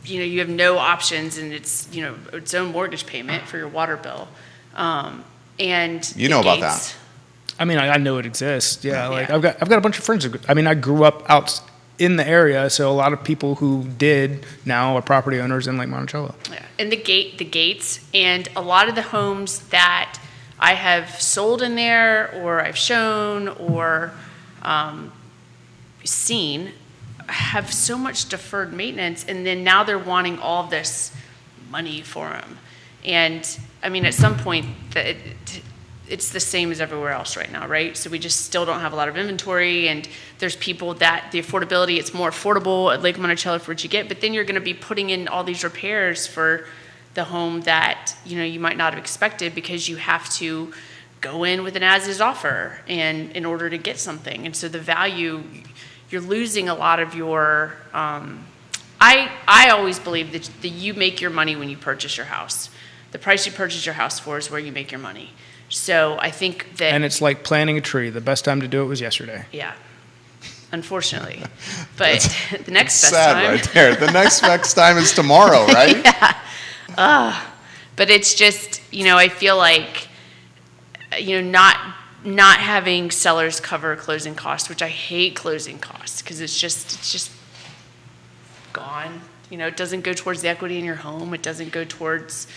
you have no options, and it's, its own mortgage payment for your water bill. And you know about that. I mean, I know it exists. Yeah, like I've got a bunch of friends. I mean, I grew up out in the area, so a lot of people who did now are property owners in Lake Monticello. Yeah, and the gates, and a lot of the homes that I have sold in there, or I've shown, or seen, have so much deferred maintenance, and then now they're wanting all this money for them. And I mean, at some point, it's the same as everywhere else right now, right? So we just still don't have a lot of inventory, and there's people that the affordability, it's more affordable at Lake Monticello for what you get, but then you're going to be putting in all these repairs for the home that you might not have expected, because you have to go in with an as-is offer and in order to get something. And so the value, you're losing a lot of your, I always believe that you make your money when you purchase your house. The price you purchase your house for is where you make your money. So I think that... And it's like planting a tree. The best time to do it was yesterday. Yeah, unfortunately. But the next best sad time... right there. The next best time is tomorrow, right? Yeah. But it's just, I feel like, not having sellers cover closing costs, which I hate closing costs, because it's just gone. It doesn't go towards the equity in your home. It doesn't go towards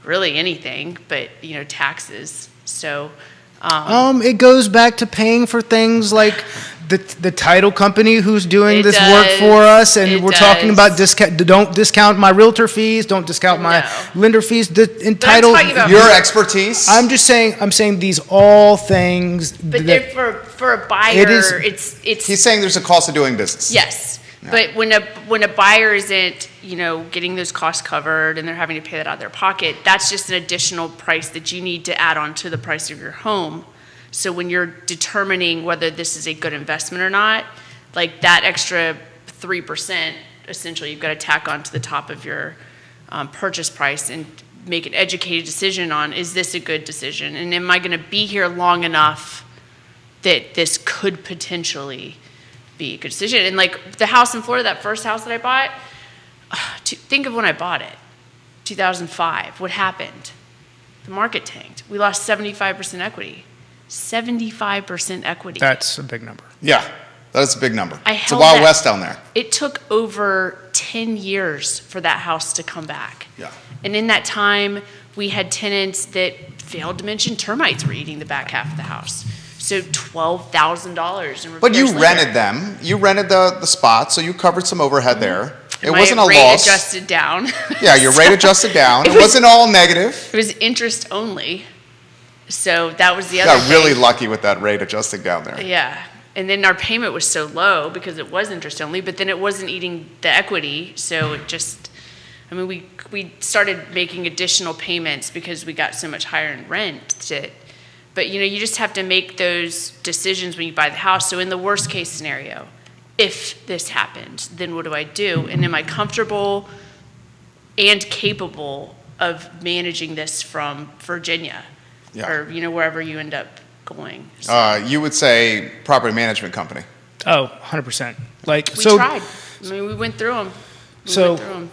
really anything but taxes. So it goes back to paying for things like the title company who's doing this work for us, and we're talking about don't discount my realtor fees, don't discount my lender fees. Your expertise. I'm saying these all things. But for a buyer, it's. He's saying there's a cost of doing business. Yes. No. But when a buyer isn't, getting those costs covered and they're having to pay that out of their pocket, that's just an additional price that you need to add on to the price of your home. So when you're determining whether this is a good investment or not, like that extra 3%, essentially you've got to tack on to the top of your purchase price and make an educated decision on, is this a good decision? And am I going to be here long enough that this could potentially be a good decision? And like the house in Florida, that first house that I bought, think of when I bought it, 2005. What happened? The market tanked. We lost 75% equity. 75% equity. That's a big number. Yeah, that's a big number. It's a held Wild that. West down there. It took over 10 years for that house to come back. Yeah. And in that time, we had tenants that failed to mention termites were eating the back half of the house. So $12,000 in repairs. But you later. rented them. You rented the spot, so you covered some overhead there. And it wasn't a rate loss. Adjusted down. Yeah, your rate adjusted down. It wasn't all negative. It was interest only. So that was the You other got really thing. lucky with that rate adjusting down there. Yeah. And then our payment was so low because it was interest only, but then it wasn't eating the equity. So it just, I mean, we started making additional payments because we got so much higher in rent. But, you just have to make those decisions when you buy the house. So in the worst case scenario, if this happened, then what do I do? And am I comfortable and capable of managing this from Virginia? Yeah. Or, wherever you end up going. So. You would say property management company. Oh, 100%. We tried. I mean, we went through them.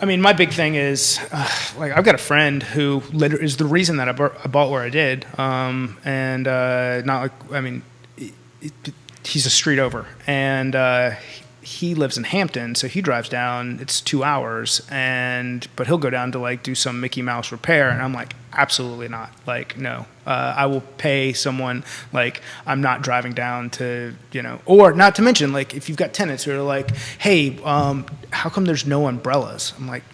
I mean, my big thing is, I've got a friend who is the reason that I bought where I did. He's a street over. And he lives in Hampton, so he drives down. It's 2 hours, but he'll go down to do some Mickey Mouse repair, and I'm like, absolutely not. No, I will pay someone. I'm not driving down to or not to mention if you've got tenants who are like, hey, how come there's no umbrellas? I'm like,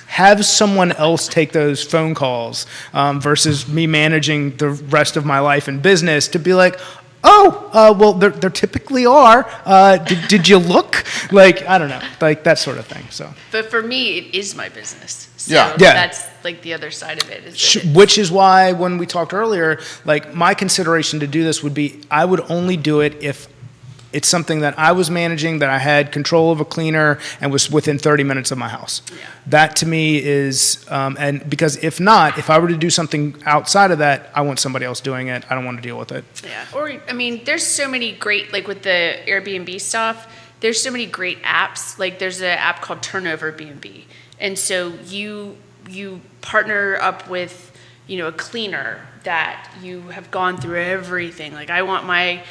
have someone else take those phone calls versus me managing the rest of my life and business to be like, well, there typically are. Did you look? I don't know, that sort of thing. So, but for me, it is my business. So Yeah. That's the other side of it. Which is why when we talked earlier, my consideration to do this would be, I would only do it if it's something that I was managing, that I had control of a cleaner, and was within 30 minutes of my house. Yeah. That to me is, and because if not, if I were to do something outside of that, I want somebody else doing it. I don't want to deal with it. Yeah. Or, there's so many great, with the Airbnb stuff, there's so many great apps. There's an app called Turnover B&B. And so you partner up with, a cleaner that you have gone through everything. I want my,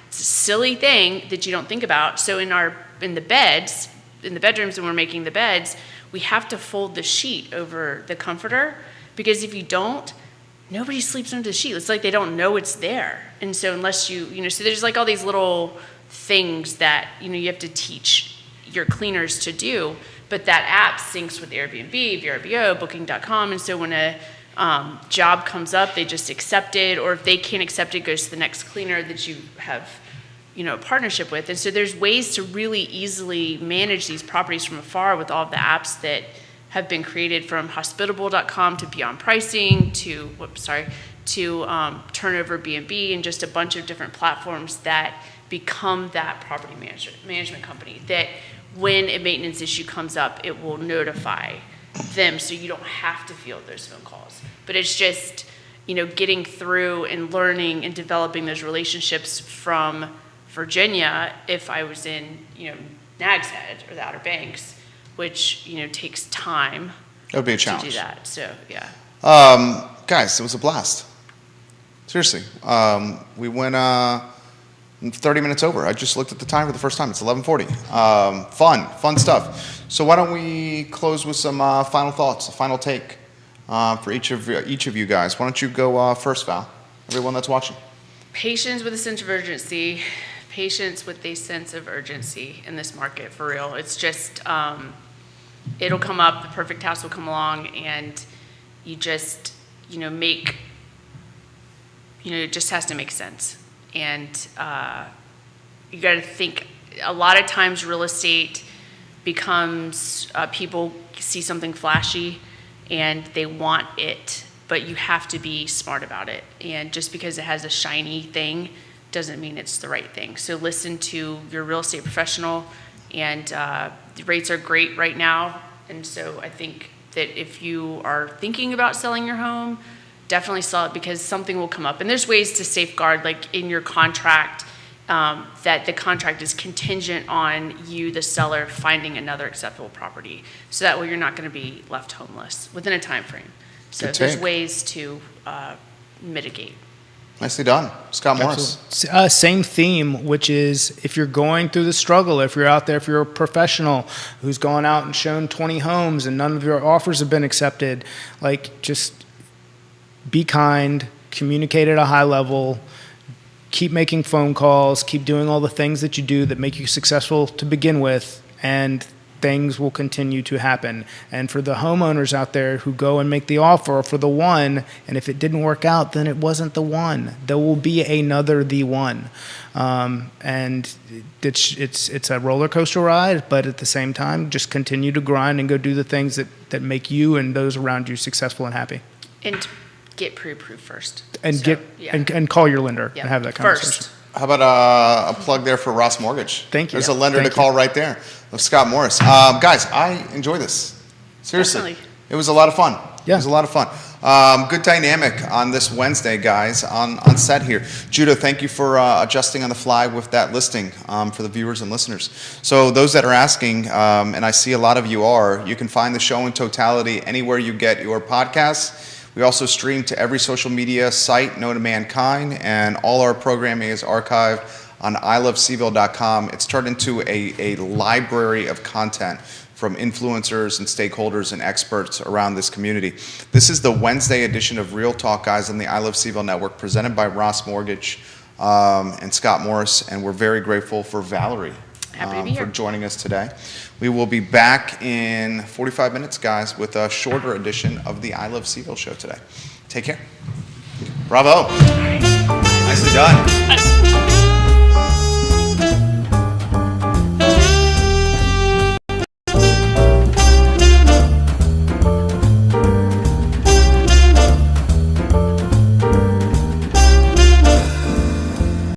it's a silly thing that you don't think about. So in the bedrooms, when we're making the beds, we have to fold the sheet over the comforter, because if you don't, nobody sleeps under the sheet. It's they don't know it's there. And so unless so there's all these little things that, you have to teach your cleaners to do. But that app syncs with Airbnb, VRBO, Booking.com. And so when a job comes up, they just accept it. Or if they can't accept it, it goes to the next cleaner that you have, a partnership with. And so there's ways to really easily manage these properties from afar with all of the apps that have been created, from hospitable.com to Beyond Pricing to Turnover B&B, and just a bunch of different platforms that become that property management company that when a maintenance issue comes up, it will notify them, so you don't have to field those phone calls. But it's just, getting through and learning and developing those relationships from Virginia. If I was in, Nags Head or the Outer Banks, which, takes time. It would be a challenge to do that. So, yeah. Guys, it was a blast. Seriously. We went 30 minutes over. I just looked at the time for the first time. It's 11:40. Fun stuff. So why don't we close with some final thoughts, a final take for each of you guys. Why don't you go first, Val? Everyone that's watching. Patience with a sense of urgency. Patience with a sense of urgency in this market, for real. It's just, it'll come up, the perfect house will come along, and you just, it just has to make sense. And you got to think, a lot of times real estate becomes, people see something flashy and they want it, but you have to be smart about it. And just because it has a shiny thing doesn't mean it's the right thing. So listen to your real estate professional, and the rates are great right now. And so I think that if you are thinking about selling your home, definitely sell it, because something will come up. And there's ways to safeguard, in your contract, that the contract is contingent on you, the seller, finding another acceptable property. So that way you're not going to be left homeless within a time frame. So Good there's take. ways to mitigate. Nicely done. Scott Morris. Same theme, which is if you're going through the struggle, if you're out there, if you're a professional who's gone out and shown 20 homes and none of your offers have been accepted, like just be kind, communicate at a high level, keep making phone calls, keep doing all the things that you do that make you successful to begin with, and things will continue to happen. And for the homeowners out there who go and make the offer for the one, and if it didn't work out, then it wasn't the one. There will be another the one. And it's a roller coaster ride, but at the same time, just continue to grind and go do the things that make you and those around you successful and happy. And get pre-approved first. And So, yeah. and call your lender Yeah. and have that conversation. First. How about a plug there for Ross Mortgage? Thank you. There's a lender Thank to call right there of Scott Morris. Guys, I enjoy this. Seriously. Definitely. It was a lot of fun. Yeah. It was a lot of fun. Good dynamic on this Wednesday, guys, on set here. Judah, thank you for adjusting on the fly with that listing for the viewers and listeners. So those that are asking, and I see a lot of you are, you can find the show in totality anywhere you get your podcasts. We also stream to every social media site known to mankind, and all our programming is archived on iloveseville.com. It's turned into a library of content from influencers and stakeholders and experts around this community. This is the Wednesday edition of Real Talk, guys, on the I Love Seville Network, presented by Ross Mortgage and Scott Morris, and we're very grateful for Valerie Happy to be here. for joining us today. We will be back in 45 minutes, guys, with a shorter edition of the I Love Seville show today. Take care. Bravo. Nicely done.